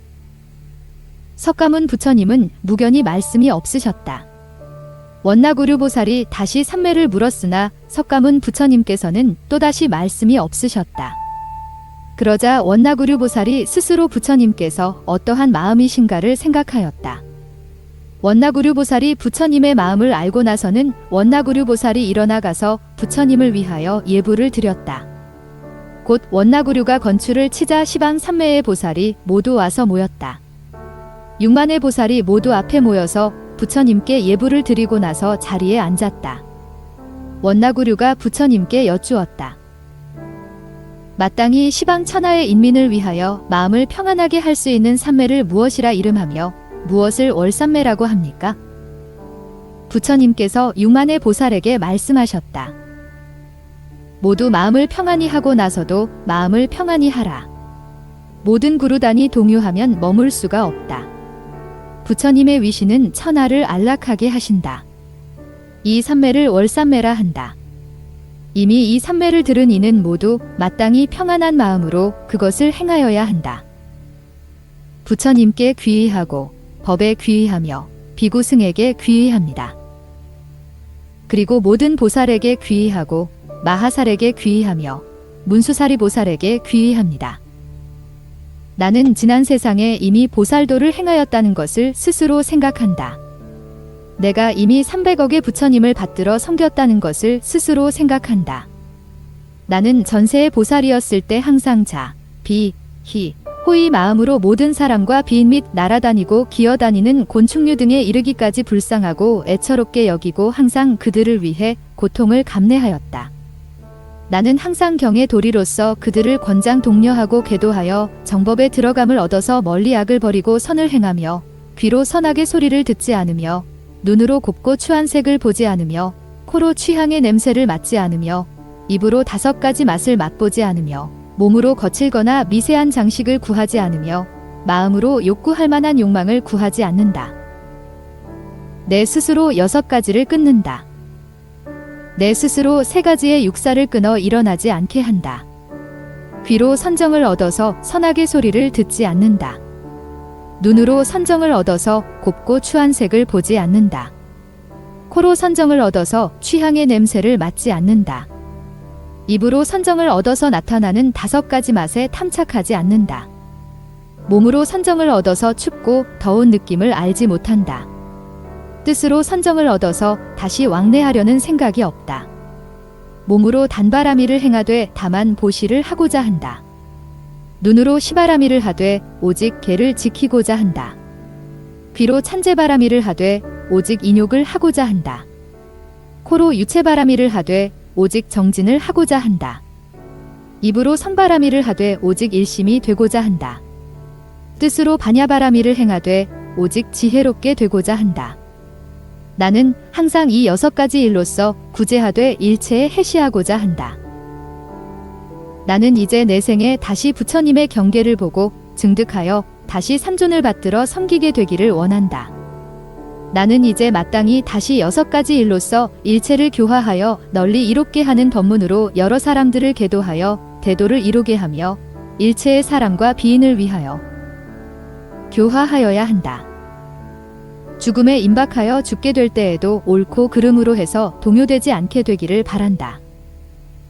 석가문 부처님은 무견히 말씀이 없으셨다. 원나구류 보살이 다시 삼매를 물었으나 석가문 부처님께서는 또다시 말씀이 없으셨다. 그러자 원나구류 보살이 스스로 부처님께서 어떠한 마음이신가를 생각하였다. 원나구류 보살이 부처님의 마음을 알고 나서는 원나구류 보살이 일어나가서 부처님을 위하여 예불을 드렸다. 곧 원나구류가 건추를 치자 시방 삼매의 보살이 모두 와서 모였다. 6만의 보살이 모두 앞에 모여서 부처님께 예불을 드리고 나서 자리에 앉았다. 원나구류가 부처님께 여쭈었다. 마땅히 시방천하의 인민을 위하여 마음을 평안하게 할 수 있는 삼매를 무엇이라 이름하며 무엇을 월삼매라고 합니까? 부처님께서 6만의 보살에게 말씀하셨다. 모두 마음을 평안히 하고 나서도 마음을 평안히 하라. 모든 구루단이 동요하면 머물 수가 없다. 부처님의 위시는 천하를 안락하게 하신다. 이 삼매를 월삼매라 한다. 이미 이 삼매를 들은 이는 모두 마땅히 평안한 마음으로 그것을 행하여야 한다. 부처님께 귀의하고 법에 귀의하며 비구승에게 귀의합니다. 그리고 모든 보살에게 귀의하고 마하살에게 귀의하며 문수사리 보살에게 귀의합니다. 나는 지난 세상에 이미 보살도를 행하였다는 것을 스스로 생각한다. 내가 이미 300억의 부처님을 받들어 섬겼다는 것을 스스로 생각한다. 나는 전세의 보살이었을 때 항상 자, 비, 희, 호의 마음으로 모든 사람과 빚 및 날아다니고 기어다니는 곤충류 등에 이르기까지 불쌍하고 애처롭게 여기고 항상 그들을 위해 고통을 감내하였다. 나는 항상 경의 도리로서 그들을 권장 독려하고 계도하여 정법에 들어감을 얻어서 멀리 악을 버리고 선을 행하며 귀로 선악의 소리를 듣지 않으며 눈으로 곱고 추한 색을 보지 않으며 코로 취향의 냄새를 맡지 않으며 입으로 5가지 맛을 맛보지 않으며 몸으로 거칠거나 미세한 장식을 구하지 않으며 마음으로 욕구할 만한 욕망을 구하지 않는다. 내 스스로 6가지를 끊는다. 내 스스로 3가지의 육사를 끊어 일어나지 않게 한다. 귀로 선정을 얻어서 선악의 소리를 듣지 않는다. 눈으로 선정을 얻어서 곱고 추한 색을 보지 않는다. 코로 선정을 얻어서 취향의 냄새를 맡지 않는다. 입으로 선정을 얻어서 나타나는 5가지 맛에 탐착하지 않는다. 몸으로 선정을 얻어서 춥고 더운 느낌을 알지 못한다. 뜻으로 선정을 얻어서 다시 왕래하려는 생각이 없다. 몸으로 단바라미를 행하되 다만 보시를 하고자 한다. 눈으로 시바라미를 하되 오직 개를 지키고자 한다. 귀로 찬재바라미를 하되 오직 인욕을 하고자 한다. 코로 유체바라미를 하되 오직 정진을 하고자 한다. 입으로 선바라미를 하되 오직 일심이 되고자 한다. 뜻으로 반야바라미를 행하되 오직 지혜롭게 되고자 한다. 나는 항상 이 6가지 일로서 구제하되 일체에 해시하고자 한다. 나는 이제 내 생에 다시 부처님의 경계를 보고 증득하여 다시 삼존을 받들어 섬기게 되기를 원한다. 나는 이제 마땅히 다시 6가지 일로서 일체를 교화하여 널리 이롭게 하는 법문으로 여러 사람들을 계도하여 대도를 이루게 하며 일체의 사람과 비인을 위하여 교화하여야 한다. 죽음에 임박하여 죽게 될 때에도 옳고 그름으로 해서 동요되지 않게 되기를 바란다.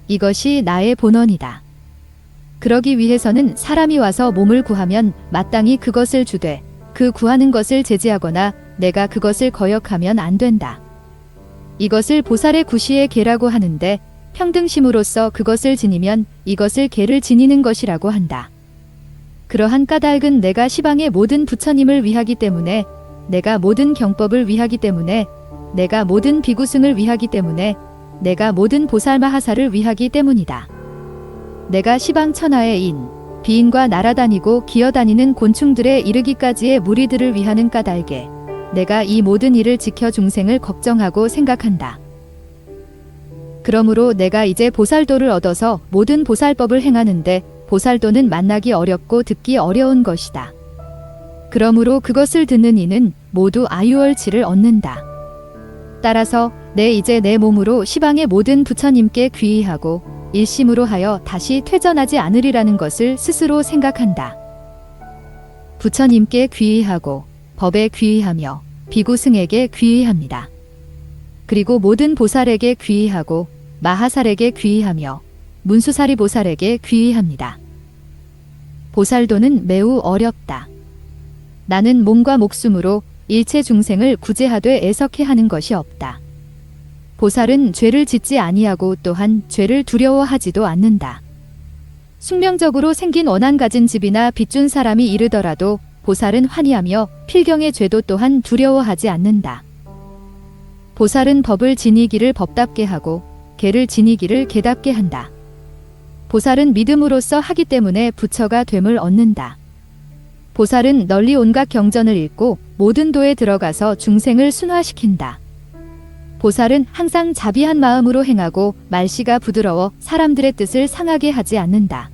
이것이 나의 본원이다. 그러기 위해서는 사람이 와서 몸을 구하면 마땅히 그것을 주되 그 구하는 것을 제지하거나 내가 그것을 거역하면 안 된다. 이것을 보살의 구시의 계라고 하는데 평등심으로써 그것을 지니면 이것을 계를 지니는 것이라고 한다. 그러한 까닭은 내가 시방의 모든 부처님을 위하기 때문에, 내가 모든 경법을 위하기 때문에, 내가 모든 비구승을 위하기 때문에, 내가 모든 보살마하사를 위하기 때문이다. 내가 시방 천하의 인, 비인과 날아다니고 기어다니는 곤충들에 이르기까지의 무리들을 위하는 까닭에 내가 이 모든 일을 지켜 중생을 걱정하고 생각한다. 그러므로 내가 이제 보살도를 얻어서 모든 보살법을 행하는데 보살도는 만나기 어렵고 듣기 어려운 것이다. 그러므로 그것을 듣는 이는 모두 아유월치를 얻는다. 따라서 이제 내 몸으로 시방의 모든 부처님께 귀의하고 일심으로 하여 다시 퇴전하지 않으리라는 것을 스스로 생각한다. 부처님께 귀의하고 법에 귀의하며 비구승에게 귀의합니다. 그리고 모든 보살에게 귀의하고 마하살에게 귀의하며 문수사리 보살에게 귀의합니다. 보살도는 매우 어렵다. 나는 몸과 목숨으로 일체 중생을 구제하되 애석해 하는 것이 없다. 보살은 죄를 짓지 아니하고 또한 죄를 두려워하지도 않는다. 숙명적으로 생긴 원한 가진 집이나 빚준 사람이 이르더라도 보살은 환희하며 필경의 죄도 또한 두려워하지 않는다. 보살은 법을 지니기를 법답게 하고 계를 지니기를 계답게 한다. 보살은 믿음으로써 하기 때문에 부처가 됨을 얻는다. 보살은 널리 온갖 경전을 읽고 모든 도에 들어가서 중생을 순화시킨다. 보살은 항상 자비한 마음으로 행하고 말씨가 부드러워 사람들의 뜻을 상하게 하지 않는다.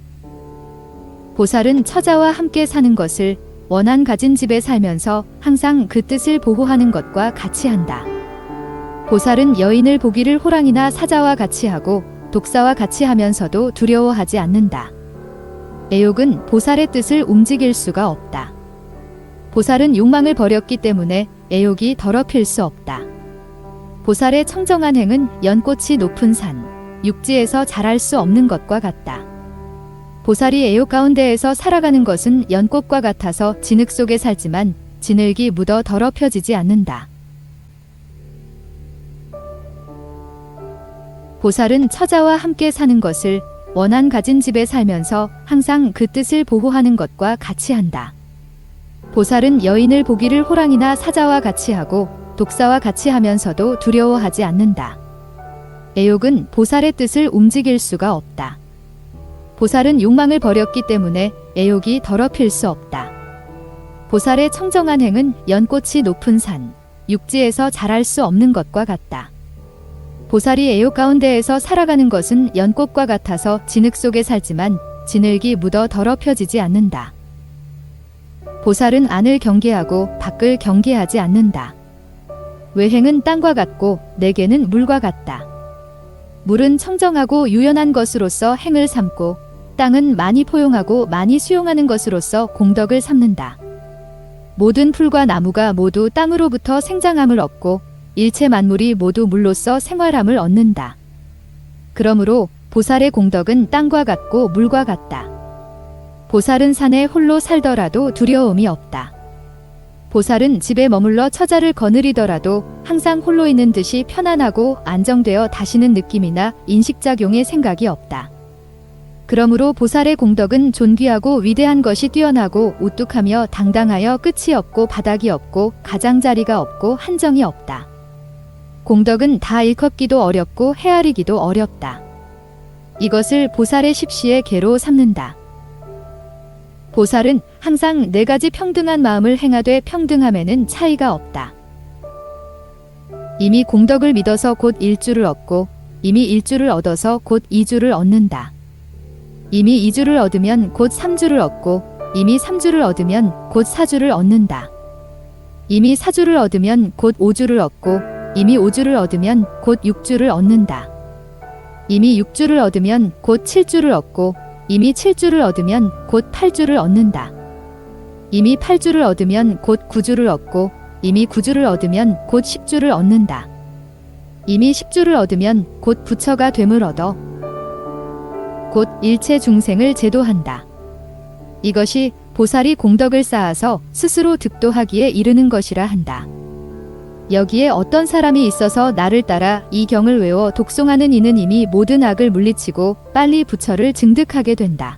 보살은 처자와 함께 사는 것을 원한 가진 집에 살면서 항상 그 뜻을 보호하는 것과 같이 한다. 보살은 여인을 보기를 호랑이나 사자와 같이 하고 독사와 같이 하면서도 두려워하지 않는다. 애욕은 보살의 뜻을 움직일 수가 없다. 보살은 욕망을 버렸기 때문에 애욕이 더럽힐 수 없다. 보살의 청정한 행은 연꽃이 높은 산, 육지에서 자랄 수 없는 것과 같다. 보살이 애욕 가운데에서 살아가는 것은 연꽃과 같아서 진흙 속에 살지만 진흙이 묻어 더럽혀지지 않는다. 보살은 처자와 함께 사는 것을 원한 가진 집에 살면서 항상 그 뜻을 보호하는 것과 같이 한다. 보살은 여인을 보기를 호랑이나 사자와 같이 하고 독사와 같이 하면서도 두려워하지 않는다. 애욕은 보살의 뜻을 움직일 수가 없다. 보살은 욕망을 버렸기 때문에 애욕이 더럽힐 수 없다. 보살의 청정한 행은 연꽃이 높은 산, 육지에서 자랄 수 없는 것과 같다. 보살이 애욕 가운데에서 살아가는 것은 연꽃과 같아서 진흙 속에 살지만 진흙이 묻어 더럽혀지지 않는다. 보살은 안을 경계하고 밖을 경계하지 않는다. 외행은 땅과 같고 내게는 물과 같다. 물은 청정하고 유연한 것으로서 행을 삼고 땅은 많이 포용하고 많이 수용하는 것으로서 공덕을 삼는다. 모든 풀과 나무가 모두 땅으로부터 생장함을 얻고 일체 만물이 모두 물로서 생활함을 얻는다. 그러므로 보살의 공덕은 땅과 같고 물과 같다. 보살은 산에 홀로 살더라도 두려움이 없다. 보살은 집에 머물러 처자를 거느리더라도 항상 홀로 있는 듯이 편안하고 안정되어 다시는 느낌이나 인식작용의 생각이 없다. 그러므로 보살의 공덕은 존귀하고 위대한 것이 뛰어나고 우뚝하며 당당하여 끝이 없고 바닥이 없고 가장자리가 없고 한정이 없다. 공덕은 다 일컫기도 어렵고 헤아리기도 어렵다. 이것을 보살의 십시의 계로 삼는다. 보살은 항상 4가지 평등한 마음을 행하되 평등함에는 차이가 없다. 이미 공덕을 믿어서 곧 일주를 얻고 이미 일주를 얻어서 곧 이주를 얻는다. 이미 이주를 얻으면 곧 3주를 얻고 이미 3주를 얻으면 곧 4주를 얻는다. 이미 사주를 얻으면 곧 오주를 얻고 이미 오주를 얻으면 곧 육주를 얻는다. 이미 육주를 얻으면 곧 칠주를 얻고 이미 칠주를 얻으면 곧 팔주를 얻는다. 이미 팔주를 얻으면 곧 구주를 얻고 이미 구주를 얻으면 곧 십주를 얻는다. 이미 십주를 얻으면 곧 부처가 됨을 얻어 곧 일체 중생을 제도한다. 이것이 보살이 공덕을 쌓아서 스스로 득도하기에 이르는 것이라 한다. 여기에 어떤 사람이 있어서 나를 따라 이 경을 외워 독송하는 이는 이미 모든 악을 물리치고 빨리 부처를 증득하게 된다.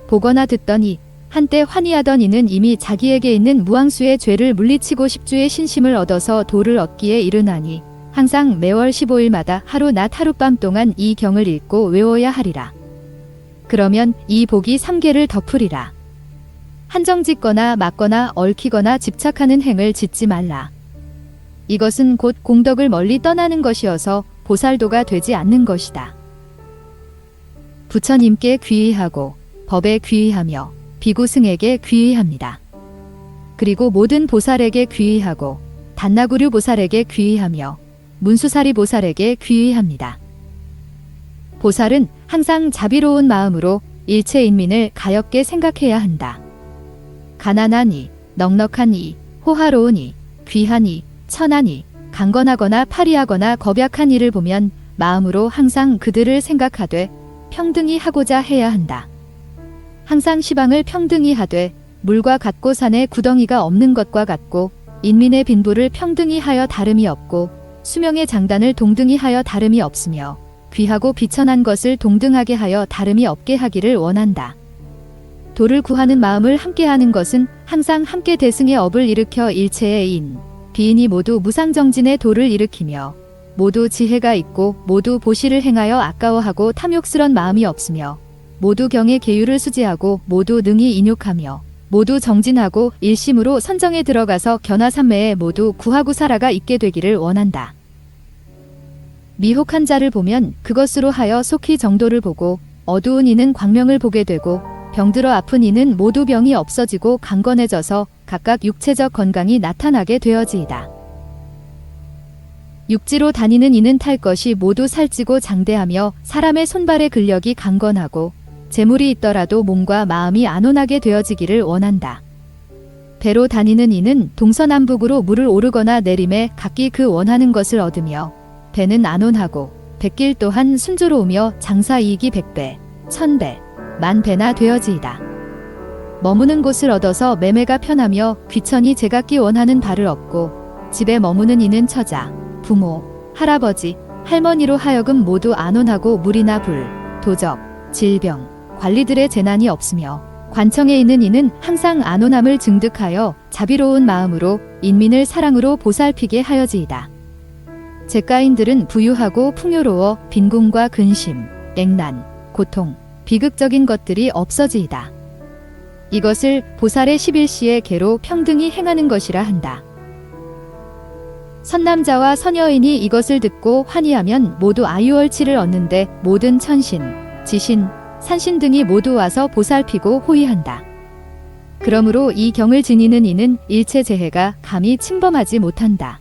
보거나 듣더니 한때 환희하던 이는 이미 자기에게 있는 무앙수의 죄를 물리치고 십주의 신심을 얻어서 도를 얻기에 이르나니 항상 매월 15일마다 하루 낮 하룻밤 동안 이 경을 읽고 외워야 하리라. 그러면 이 복이 3개를 덮으리라. 한정짓거나 막거나 얽히거나 집착하는 행을 짓지 말라. 이것은 곧 공덕을 멀리 떠나는 것이어서 보살도가 되지 않는 것이다. 부처님께 귀의하고 법에 귀의하며 비구승에게 귀의합니다. 그리고 모든 보살에게 귀의하고 단나구류 보살에게 귀의하며 문수사리 보살에게 귀의합니다. 보살은 항상 자비로운 마음으로 일체 인민을 가엾게 생각해야 한다. 가난한 이, 넉넉한 이, 호화로운 이, 귀한 이, 천한 이, 강건하거나 파리하거나 겁약한 이를 보면 마음으로 항상 그들을 생각하되 평등히 하고자 해야 한다. 항상 시방을 평등히 하되 물과 같고 산에 구덩이가 없는 것과 같고 인민의 빈부를 평등히 하여 다름이 없고 수명의 장단을 동등히 하여 다름이 없으며 귀하고 비천한 것을 동등하게 하여 다름이 없게 하기를 원한다. 도를 구하는 마음을 함께하는 것은 항상 함께 대승의 업을 일으켜 일체의 인, 비인이 모두 무상정진의 도를 일으키며 모두 지혜가 있고 모두 보시를 행하여 아까워하고 탐욕스런 마음이 없으며 모두 경의 계율을 수지하고 모두 능히 인욕하며 모두 정진하고 일심으로 선정에 들어가서 견화삼매에 모두 구하고 살아가 있게 되기를 원한다. 미혹한 자를 보면 그것으로 하여 속히 정도를 보고 어두운 이는 광명을 보게 되고 병들어 아픈 이는 모두 병이 없어지고 강건해져서 각각 육체적 건강이 나타나게 되어지이다. 육지로 다니는 이는 탈 것이 모두 살찌고 장대하며 사람의 손발의 근력이 강건하고 재물이 있더라도 몸과 마음이 안온하게 되어지기를 원한다. 배로 다니는 이는 동서남북으로 물을 오르거나 내림에 각기 그 원하는 것을 얻으며 배는 안온하고 백길 또한 순조로우며 장사이익이 100배, 1000배, 10,000배나 되어지이다. 머무는 곳을 얻어서 매매가 편하며 귀천이 제각기 원하는 바를 얻고 집에 머무는 이는 처자, 부모, 할아버지, 할머니로 하여금 모두 안온하고 물이나 불, 도적, 질병, 관리들의 재난이 없으며 관청에 있는 이는 항상 안온함을 증득하여 자비로운 마음으로 인민을 사랑으로 보살피게 하여지이다. 제가인들은 부유하고 풍요로워 빈궁과 근심, 액난, 고통, 비극적인 것들이 없어지이다. 이것을 보살의 11시의 계로 평등히 행하는 것이라 한다. 선남자와 선여인이 이것을 듣고 환희하면 모두 아유월치를 얻는데 모든 천신, 지신, 산신 등이 모두 와서 보살피고 호위한다. 그러므로 이 경을 지니는 이는 일체 재해가 감히 침범하지 못한다.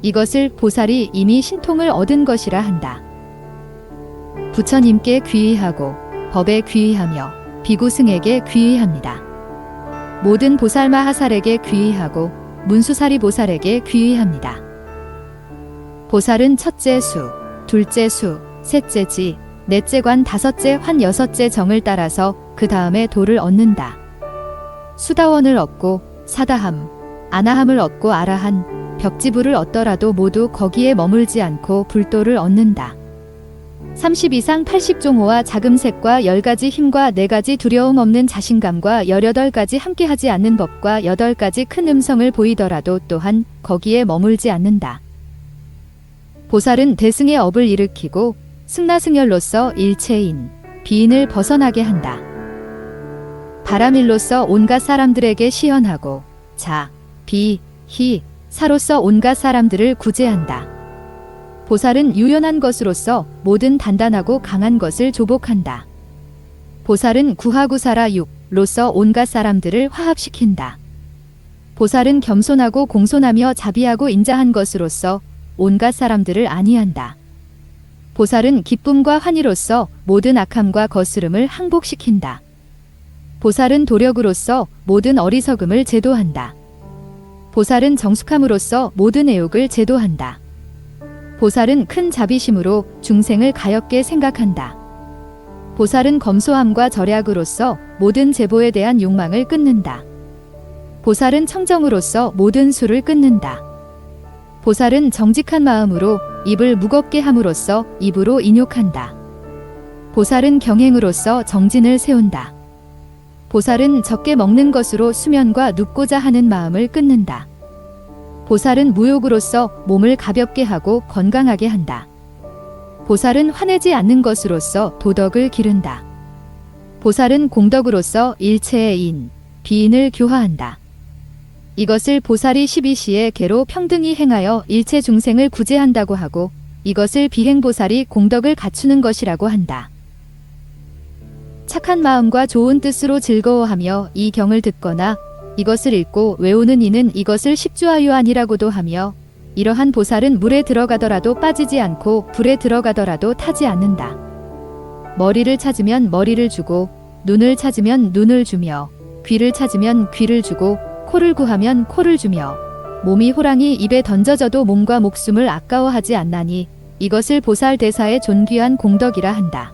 이것을 보살이 이미 신통을 얻은 것이라 한다. 부처님께 귀의하고 법에 귀의하며 비구승에게 귀의합니다. 모든 보살마하살에게 귀의하고 문수사리 보살에게 귀의합니다. 보살은 첫째 수, 둘째 수, 셋째 지, 넷째 관, 다섯째 환, 여섯째 정을 따라서 그 다음에 도를 얻는다. 수다원을 얻고 사다함, 아나함을 얻고 아라한, 벽지부를 얻더라도 모두 거기에 머물지 않고 불도를 얻는다. 30 이상 80종호와 자금색과 10가지 힘과 4가지 두려움 없는 자신감과 18가지 함께하지 않는 법과 8가지 큰 음성을 보이더라도 또한 거기에 머물지 않는다. 보살은 대승의 업을 일으키고 승나승열로서 일체인, 비인을 벗어나게 한다. 바람일로서 온갖 사람들에게 시연하고 자, 비, 희, 사로서 온갖 사람들을 구제한다. 보살은 유연한 것으로서 모든 단단하고 강한 것을 조복한다. 보살은 구하구사라 육로서 온갖 사람들을 화합시킨다. 보살은 겸손하고 공손하며 자비하고 인자한 것으로서 온갖 사람들을 안위한다. 보살은 기쁨과 환희로서 모든 악함과 거스름을 항복시킨다. 보살은 도력으로서 모든 어리석음을 제도한다. 보살은 정숙함으로써 모든 애욕을 제도한다. 보살은 큰 자비심으로 중생을 가엾게 생각한다. 보살은 검소함과 절약으로서 모든 제보에 대한 욕망을 끊는다. 보살은 청정으로서 모든 수를 끊는다. 보살은 정직한 마음으로 입을 무겁게 함으로써 입으로 인욕한다. 보살은 경행으로서 정진을 세운다. 보살은 적게 먹는 것으로 수면과 눕고자 하는 마음을 끊는다. 보살은 무욕으로서 몸을 가볍게 하고 건강하게 한다. 보살은 화내지 않는 것으로서 도덕을 기른다. 보살은 공덕으로서 일체의 인, 비인을 교화한다. 이것을 보살이 12시에 개로 평등히 행하여 일체 중생을 구제한다고 하고 이것을 비행보살이 공덕을 갖추는 것이라고 한다. 착한 마음과 좋은 뜻으로 즐거워하며 이 경을 듣거나 이것을 읽고 외우는 이는 이것을 십주아유안이라고도 하며 이러한 보살은 물에 들어가더라도 빠지지 않고 불에 들어가더라도 타지 않는다. 머리를 찾으면 머리를 주고 눈을 찾으면 눈을 주며 귀를 찾으면 귀를 주고 코를 구하면 코를 주며 몸이 호랑이 입에 던져져도 몸과 목숨을 아까워하지 않나니 이것을 보살 대사의 존귀한 공덕이라 한다.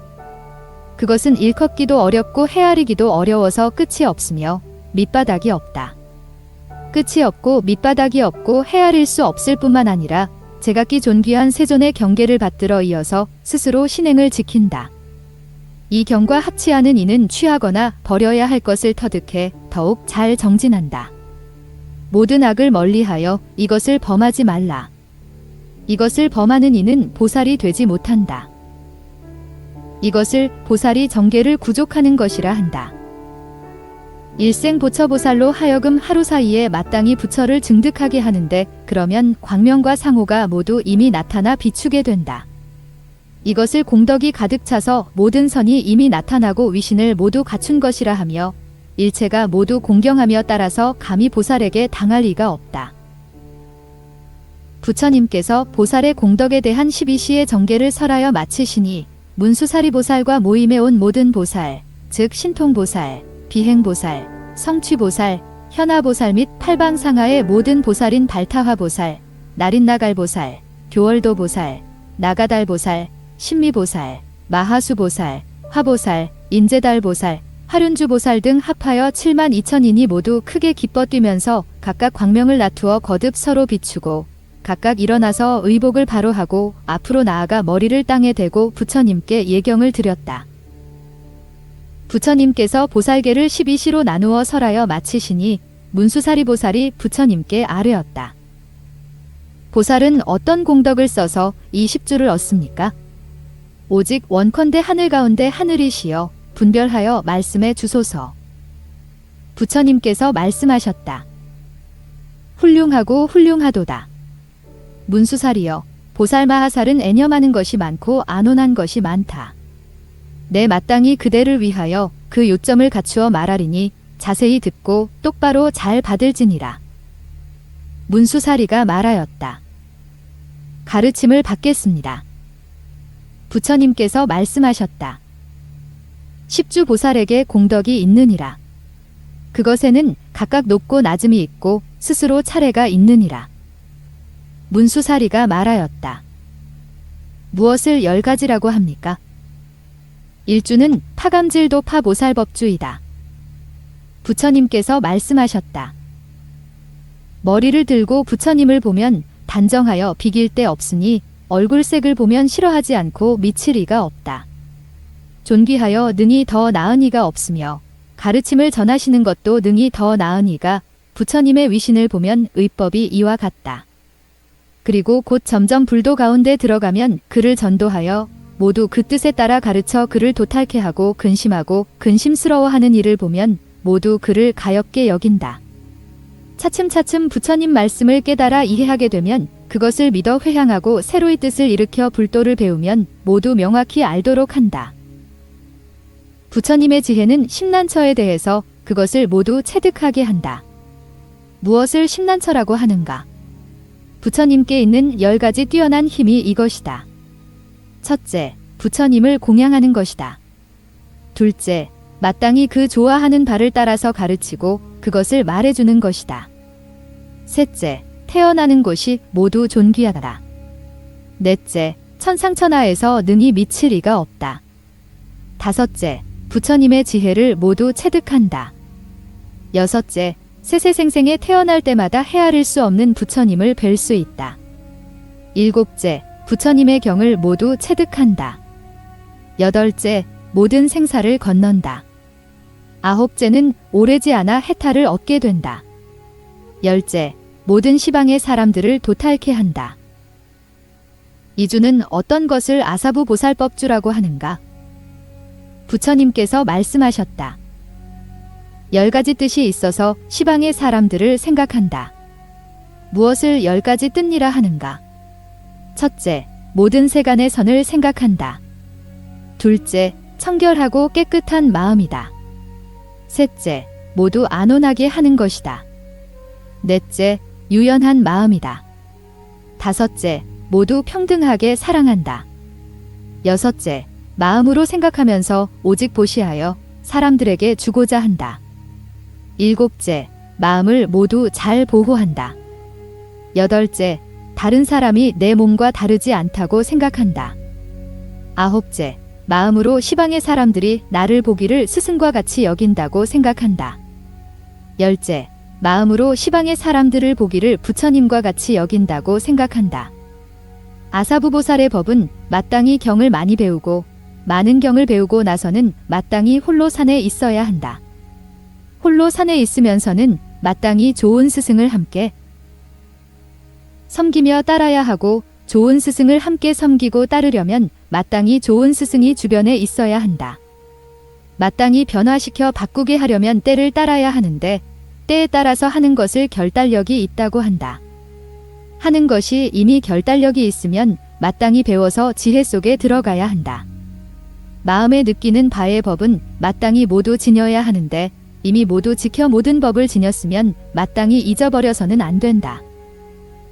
그것은 일컫기도 어렵고 헤아리기도 어려워서 끝이 없으며 밑바닥이 없다. 끝이 없고 밑바닥이 없고 헤아릴 수 없을 뿐만 아니라 제각기 존귀한 세존의 경계를 받들어 이어서 스스로 신행을 지킨다. 이 경과 합치하는 이는 취하거나 버려야 할 것을 터득해 더욱 잘 정진한다. 모든 악을 멀리하여 이것을 범하지 말라. 이것을 범하는 이는 보살이 되지 못한다. 이것을 보살이 정계를 구족하는 것이라 한다. 일생 보처보살로 하여금 하루 사이에 마땅히 부처를 증득하게 하는데 그러면 광명과 상호가 모두 이미 나타나 비추게 된다. 이것을 공덕이 가득 차서 모든 선이 이미 나타나고 위신을 모두 갖춘 것이라 하며 일체가 모두 공경하며 따라서 감히 보살에게 당할 리가 없다. 부처님께서 보살의 공덕에 대한 12시의 정계를 설하여 마치시니 문수사리보살과 모임에 온 모든 보살, 즉 신통보살, 비행보살, 성취보살, 현아보살 및 팔방상하의 모든 보살인 발타화보살, 나린나갈보살, 교월도보살, 나가달보살, 신미보살, 마하수보살, 화보살, 인제달보살, 화륜주보살 등 합하여 72,000인이 모두 크게 기뻐 뛰면서 각각 광명을 나투어 거듭 서로 비추고 각각 일어나서 의복을 바로 하고 앞으로 나아가 머리를 땅에 대고 부처님께 예경을 드렸다. 부처님께서 보살계를 12시로 나누어 설하여 마치시니 문수사리보살이 부처님께 아뢰었다. 보살은 어떤 공덕을 써서 이 10주를 얻습니까? 오직 원컨대 하늘 가운데 하늘이시여 분별하여 말씀해 주소서. 부처님께서 말씀하셨다. 훌륭하고 훌륭하도다. 문수사리여, 보살마하살은 애념하는 것이 많고 안온한 것이 많다. 내 마땅히 그대를 위하여 그 요점을 갖추어 말하리니 자세히 듣고 똑바로 잘 받을지니라. 문수사리가 말하였다. 가르침을 받겠습니다. 부처님께서 말씀하셨다. 10주 보살에게 공덕이 있느니라. 그것에는 각각 높고 낮음이 있고 스스로 차례가 있느니라. 문수사리가 말하였다. 무엇을 10가지라고 합니까? 일주는 파감질도 파보살법주이다. 부처님께서 말씀하셨다. 머리를 들고 부처님을 보면 단정하여 비길 데 없으니 얼굴색을 보면 싫어하지 않고 미칠 이가 없다. 존귀하여 능히 더 나은 이가 없으며 가르침을 전하시는 것도 능히 더 나은 이가 부처님의 위신을 보면 의법이 이와 같다. 그리고 곧 점점 불도 가운데 들어가면 그를 전도하여 모두 그 뜻에 따라 가르쳐 그를 도탈케 하고 근심하고 근심스러워하는 이를 보면 모두 그를 가엾게 여긴다. 차츰차츰 부처님 말씀을 깨달아 이해하게 되면 그것을 믿어 회향하고 새로이 뜻을 일으켜 불도를 배우면 모두 명확히 알도록 한다. 부처님의 지혜는 심난처에 대해서 그것을 모두 체득하게 한다. 무엇을 심난처라고 하는가? 부처님께 있는 10가지 뛰어난 힘이 이것이다. 첫째, 부처님을 공양하는 것이다. 둘째, 마땅히 그 좋아하는 바를 따라서 가르치고 그것을 말해주는 것이다. 셋째, 태어나는 곳이 모두 존귀하다. 넷째, 천상천하에서 능히 미칠 이가 없다. 다섯째, 부처님의 지혜를 모두 체득한다. 여섯째, 세세생생에 태어날 때마다 헤아릴 수 없는 부처님을 뵐 수 있다. 일곱째, 부처님의 경을 모두 체득한다. 여덟째, 모든 생사를 건넌다. 아홉째는 오래지 않아 해탈을 얻게 된다. 열째, 모든 시방의 사람들을 도탈케 한다. 이주는 어떤 것을 아사부 보살법주라고 하는가? 부처님께서 말씀하셨다. 10가지 뜻이 있어서 시방의 사람들을 생각한다. 무엇을 10가지 뜻이라 하는가? 첫째, 모든 세간의 선을 생각한다. 둘째, 청결하고 깨끗한 마음이다. 셋째, 모두 안온하게 하는 것이다. 넷째, 유연한 마음이다. 다섯째, 모두 평등하게 사랑한다. 여섯째, 마음으로 생각하면서 오직 보시하여 사람들에게 주고자 한다. 일곱째, 마음을 모두 잘 보호한다. 여덟째, 다른 사람이 내 몸과 다르지 않다고 생각한다. 아홉째, 마음으로 시방의 사람들이 나를 보기를 스승과 같이 여긴다고 생각한다. 열째, 마음으로 시방의 사람들을 보기를 부처님과 같이 여긴다고 생각한다. 아사부보살의 법은 마땅히 경을 많이 배우고 많은 경을 배우고 나서는 마땅히 홀로 산에 있어야 한다. 홀로 산에 있으면서는 마땅히 좋은 스승을 함께 섬기며 따라야 하고 좋은 스승을 함께 섬기고 따르려면 마땅히 좋은 스승이 주변에 있어야 한다. 마땅히 변화시켜 바꾸게 하려면 때를 따라야 하는데 때에 따라서 하는 것을 결단력이 있다고 한다. 하는 것이 이미 결단력이 있으면 마땅히 배워서 지혜 속에 들어가야 한다. 마음에 느끼는 바의 법은 마땅히 모두 지녀야 하는데 이미 모두 지켜 모든 법을 지녔으면 마땅히 잊어버려서는 안 된다.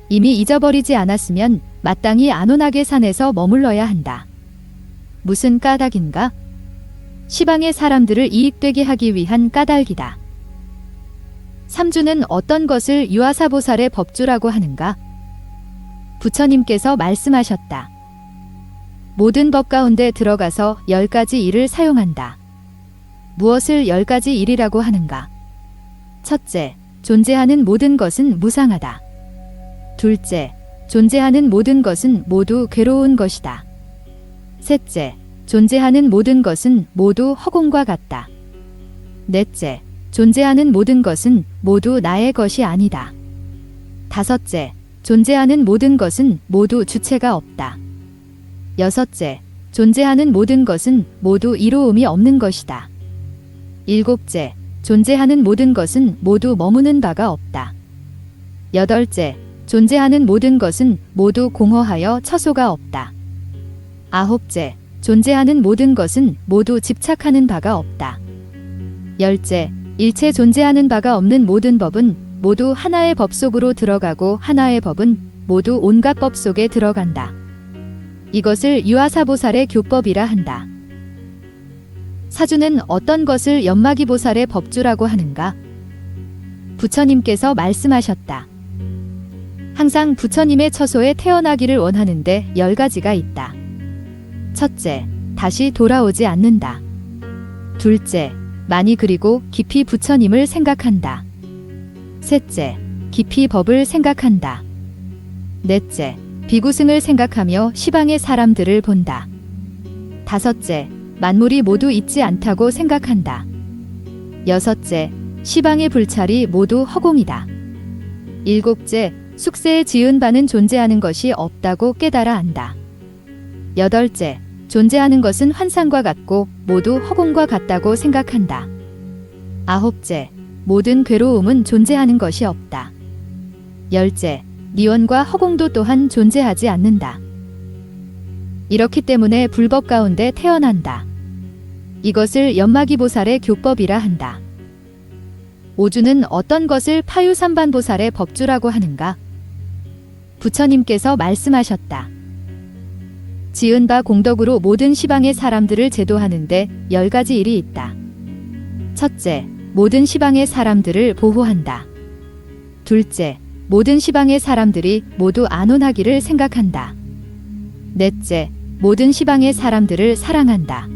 이미 잊어버리지 않았으면 마땅히 안온하게 산에서 머물러야 한다. 무슨 까닭인가? 시방의 사람들을 이익되게 하기 위한 까닭이다. 삼주는 어떤 것을 유아사보살의 법주라고 하는가? 부처님께서 말씀하셨다. 모든 법 가운데 들어가서 10가지 일을 사용한다. 무엇을 10가지 일이라고 하는가? 첫째, 존재하는 모든 것은 무상하다. 둘째, 존재하는 모든 것은 모두 괴로운 것이다. 셋째, 존재하는 모든 것은 모두 허공과 같다. 넷째, 존재하는 모든 것은 모두 나의 것이 아니다. 다섯째, 존재하는 모든 것은 모두 주체가 없다. 여섯째, 존재하는 모든 것은 모두 이로움이 없는 것이다. 일곱째, 존재하는 모든 것은 모두 머무는 바가 없다. 여덟째, 존재하는 모든 것은 모두 공허하여 처소가 없다. 아홉째, 존재하는 모든 것은 모두 집착하는 바가 없다. 열째, 일체 존재하는 바가 없는 모든 법은 모두 하나의 법 속으로 들어가고 하나의 법은 모두 온갖 법 속에 들어간다. 이것을 유아사보살의 교법이라 한다. 사주는 어떤 것을 연마기보살의 법주라고 하는가? 부처님께서 말씀하셨다. 항상 부처님의 처소에 태어나기를 원하는데 10가지가 있다. 첫째, 다시 돌아오지 않는다. 둘째, 많이 그리고 깊이 부처님을 생각한다. 셋째, 깊이 법을 생각한다. 넷째, 비구승을 생각하며 시방의 사람들을 본다. 다섯째, 만물이 모두 있지 않다고 생각한다. 여섯째, 시방의 불찰이 모두 허공이다. 일곱째, 숙세에 지은 바는 존재하는 것이 없다고 깨달아 안다. 여덟째, 존재하는 것은 환상과 같고 모두 허공과 같다고 생각한다. 아홉째, 모든 괴로움은 존재하는 것이 없다. 열째, 니원과 허공도 또한 존재하지 않는다. 이렇기 때문에 불법 가운데 태어난다. 이것을 연마기보살의 교법이라 한다. 오주는 어떤 것을 파유삼반보살의 법주라고 하는가? 부처님께서 말씀하셨다. 지은 바 공덕으로 모든 시방의 사람들을 제도하는데 10가지 일이 있다. 첫째, 모든 시방의 사람들을 보호한다. 둘째, 모든 시방의 사람들이 모두 안온하기를 생각한다. 넷째, 모든 시방의 사람들을 사랑한다.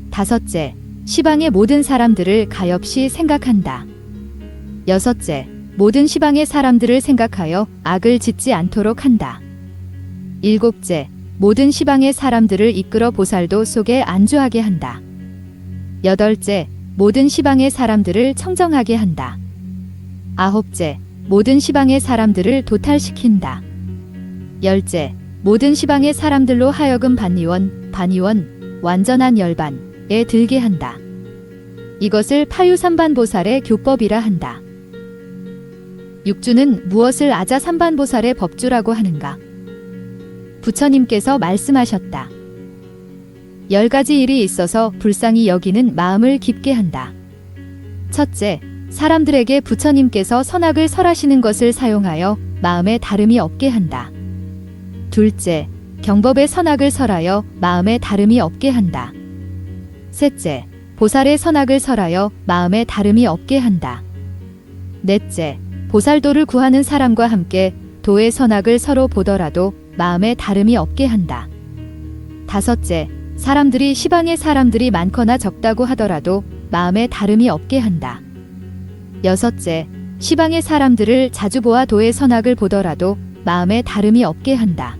다섯째, 시방의 모든 사람들을 가엾이 생각한다. 여섯째, 모든 시방의 사람들을 생각하여 악을 짓지 않도록 한다. 일곱째, 모든 시방의 사람들을 이끌어 보살도 속에 안주하게 한다. 여덟째, 모든 시방의 사람들을 청정하게 한다. 아홉째, 모든 시방의 사람들을 도탈시킨다. 열째, 모든 시방의 사람들로 하여금 반의원, 완전한 열반에 들게 한다. 이것을 파유삼반보살의 교법이라 한다. 육주는 무엇을 아자삼반보살의 법주라고 하는가? 부처님께서 말씀하셨다. 10가지 일이 있어서 불쌍히 여기는 마음을 깊게 한다. 첫째, 사람들에게 부처님께서 선악을 설하시는 것을 사용하여 마음에 다름이 없게 한다. 둘째, 경법의 선악을 설하여 마음에 다름이 없게 한다. 셋째, 보살의 선악을 설하여 마음에 다름이 없게 한다. 넷째, 보살도를 구하는 사람과 함께 도의 선악을 서로 보더라도 마음에 다름이 없게 한다. 다섯째, 사람들이 시방의 사람들이 많거나 적다고 하더라도 마음에 다름이 없게 한다. 여섯째, 시방의 사람들을 자주 보아 도의 선악을 보더라도 마음에 다름이 없게 한다.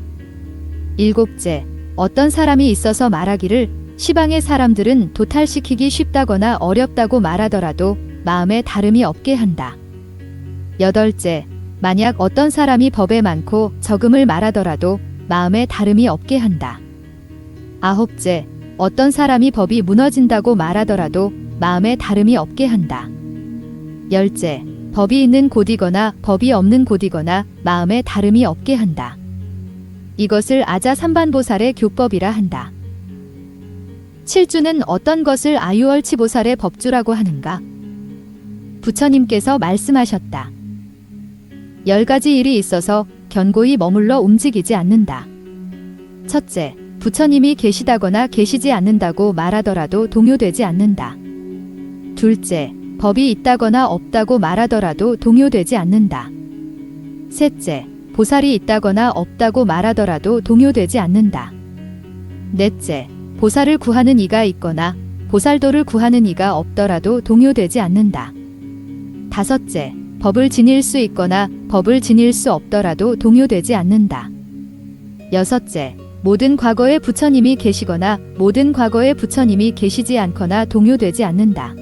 일곱째, 어떤 사람이 있어서 말하기를 시방의 사람들은 도탈시키기 쉽다거나 어렵다고 말하더라도 마음에 다름이 없게 한다. 여덟째, 만약 어떤 사람이 법에 많고 적음을 말하더라도 마음에 다름이 없게 한다. 아홉째, 어떤 사람이 법이 무너진다고 말하더라도 마음에 다름이 없게 한다. 열째, 법이 있는 곳이거나 법이 없는 곳이거나 마음에 다름이 없게 한다. 이것을 아자삼반보살의 교법이라 한다. 칠주는 어떤 것을 아유얼치보살의 법주라고 하는가? 부처님께서 말씀하셨다. 10가지 일이 있어서 견고히 머물러 움직이지 않는다. 첫째, 부처님이 계시다거나 계시지 않는다고 말하더라도 동요되지 않는다. 둘째, 법이 있다거나 없다고 말하더라도 동요되지 않는다. 셋째, 보살이 있다거나 없다고 말하더라도 동요되지 않는다. 넷째, 보살을 구하는 이가 있거나 보살도를 구하는 이가 없더라도 동요되지 않는다. 다섯째, 법을 지닐 수 있거나 법을 지닐 수 없더라도 동요되지 않는다. 여섯째, 모든 과거에 부처님이 계시거나 모든 과거에 부처님이 계시지 않거나 동요되지 않는다.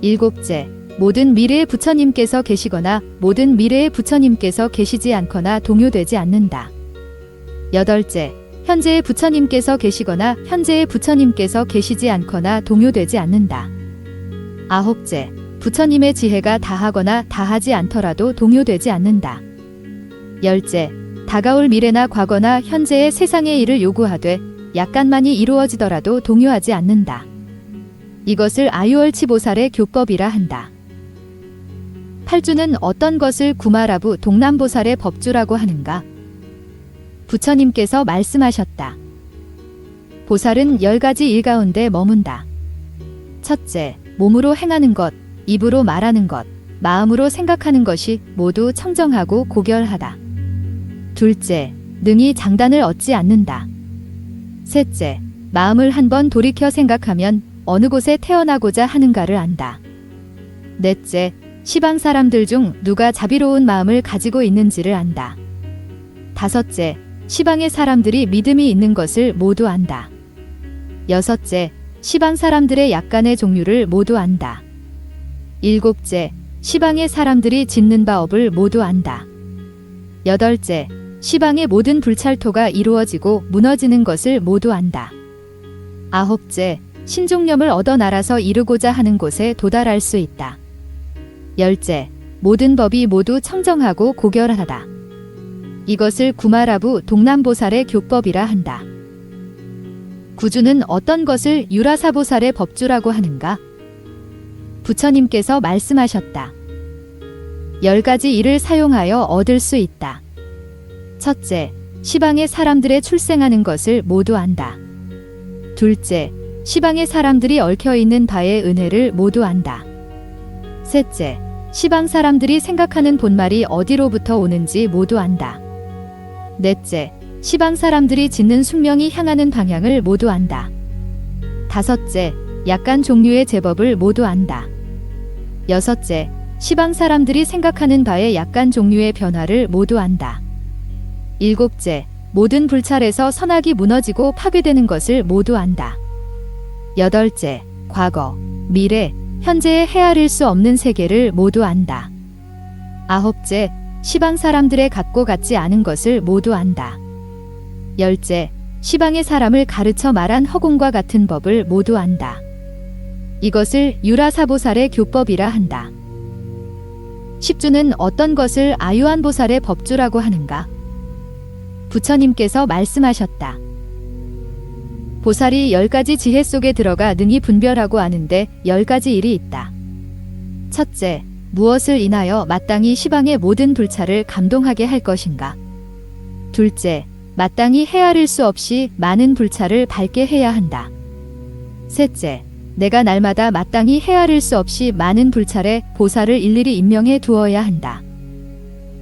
일곱째, 모든 미래에 부처님께서 계시거나 모든 미래에 부처님께서 계시지 않거나 동요되지 않는다. 여덟째, 현재의 부처님께서 계시거나 현재의 부처님께서 계시지 않거나 동요되지 않는다. 아홉째, 부처님의 지혜가 다하거나 다하지 않더라도 동요되지 않는다. 열째, 다가올 미래나 과거나 현재의 세상의 일을 요구하되 약간만이 이루어지더라도 동요하지 않는다. 이것을 아유얼치보살의 교법이라 한다. 팔주는 어떤 것을 구마라부 동남보살의 법주라고 하는가? 부처님께서 말씀하셨다. 보살은 10가지 일 가운데 머문다. 첫째, 몸으로 행하는 것, 입으로 말하는 것, 마음으로 생각하는 것이 모두 청정하고 고결하다. 둘째, 능히 장단을 얻지 않는다. 셋째, 마음을 한번 돌이켜 생각하면 어느 곳에 태어나고자 하는가를 안다. 넷째, 시방 사람들 중 누가 자비로운 마음을 가지고 있는지를 안다. 다섯째, 시방의 사람들이 믿음이 있는 것을 모두 안다. 여섯째, 시방 사람들의 약간의 종류를 모두 안다. 일곱째, 시방의 사람들이 짓는 바업을 모두 안다. 여덟째, 시방의 모든 불찰토가 이루어지고 무너지는 것을 모두 안다. 아홉째, 신종념을 얻어 날아서 이루고자 하는 곳에 도달할 수 있다. 열째, 모든 법이 모두 청정하고 고결하다. 이것을 구마라부 동남보살의 교법이라 한다. 구주는 어떤 것을 유라사보살의 법주라고 하는가? 부처님께서 말씀하셨다. 10가지 일을 사용하여 얻을 수 있다. 첫째, 시방의 사람들의 출생하는 것을 모두 안다. 둘째, 시방의 사람들이 얽혀있는 바의 은혜를 모두 안다. 셋째, 시방 사람들이 생각하는 본말이 어디로부터 오는지 모두 안다. 넷째, 시방 사람들이 짓는 숙명이 향하는 방향을 모두 안다. 다섯째, 약간 종류의 제법을 모두 안다. 여섯째, 시방 사람들이 생각하는 바의 약간 종류의 변화를 모두 안다. 일곱째, 모든 불찰에서 선악이 무너지고 파괴되는 것을 모두 안다. 여덟째, 과거, 미래, 현재에 헤아릴 수 없는 세계를 모두 안다. 아홉째, 시방 사람들의 같고 같지 않은 것을 모두 안다. 열째, 시방의 사람을 가르쳐 말한 허공과 같은 법을 모두 안다. 이것을 유라사보살의 교법이라 한다. 십주는 어떤 것을 아유한보살의 법주라고 하는가? 부처님께서 말씀하셨다. 보살이 10가지 지혜 속에 들어가 능히 분별하고 아는데 10가지 일이 있다. 첫째, 무엇을 인하여 마땅히 시방의 모든 불찰을 감동하게 할 것인가? 둘째, 마땅히 헤아릴 수 없이 많은 불찰을 밝게 해야 한다. 셋째, 내가 날마다 마땅히 헤아릴 수 없이 많은 불찰에 보살을 일일이 임명해 두어야 한다.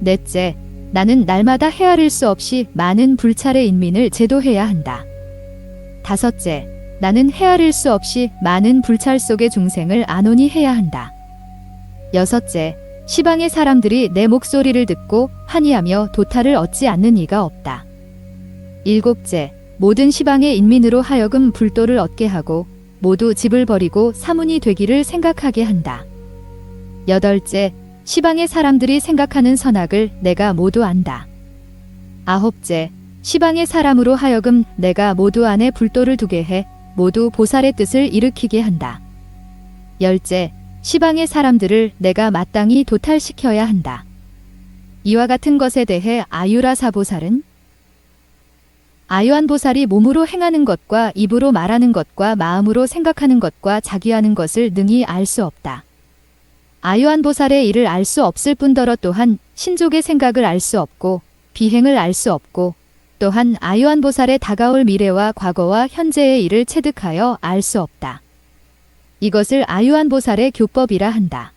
넷째, 나는 날마다 헤아릴 수 없이 많은 불찰의 인민을 제도해야 한다. 다섯째, 나는 헤아릴 수 없이 많은 불찰 속의 중생을 안온히 해야 한다. 여섯째, 시방의 사람들이 내 목소리를 듣고 환희하며 도탈을 얻지 않는 이가 없다. 일곱째, 모든 시방의 인민으로 하여금 불도를 얻게 하고 모두 집을 버리고 사문이 되기를 생각하게 한다. 여덟째, 시방의 사람들이 생각하는 선악을 내가 모두 안다. 아홉째, 시방의 사람으로 하여금 내가 모두 안에 불도를 두게 해 모두 보살의 뜻을 일으키게 한다. 열째, 시방의 사람들을 내가 마땅히 도탈시켜야 한다. 이와 같은 것에 대해 아유라사보살은 아유한보살이 몸으로 행하는 것과 입으로 말하는 것과 마음으로 생각하는 것과 자기하는 것을 능히 알 수 없다. 아유한보살의 일을 알 수 없을 뿐더러 또한 신족의 생각을 알 수 없고 비행을 알 수 없고 또한 아유한보살의 다가올 미래와 과거와 현재의 일을 체득하여 알 수 없다. 이것을 아유한보살의 교법이라 한다.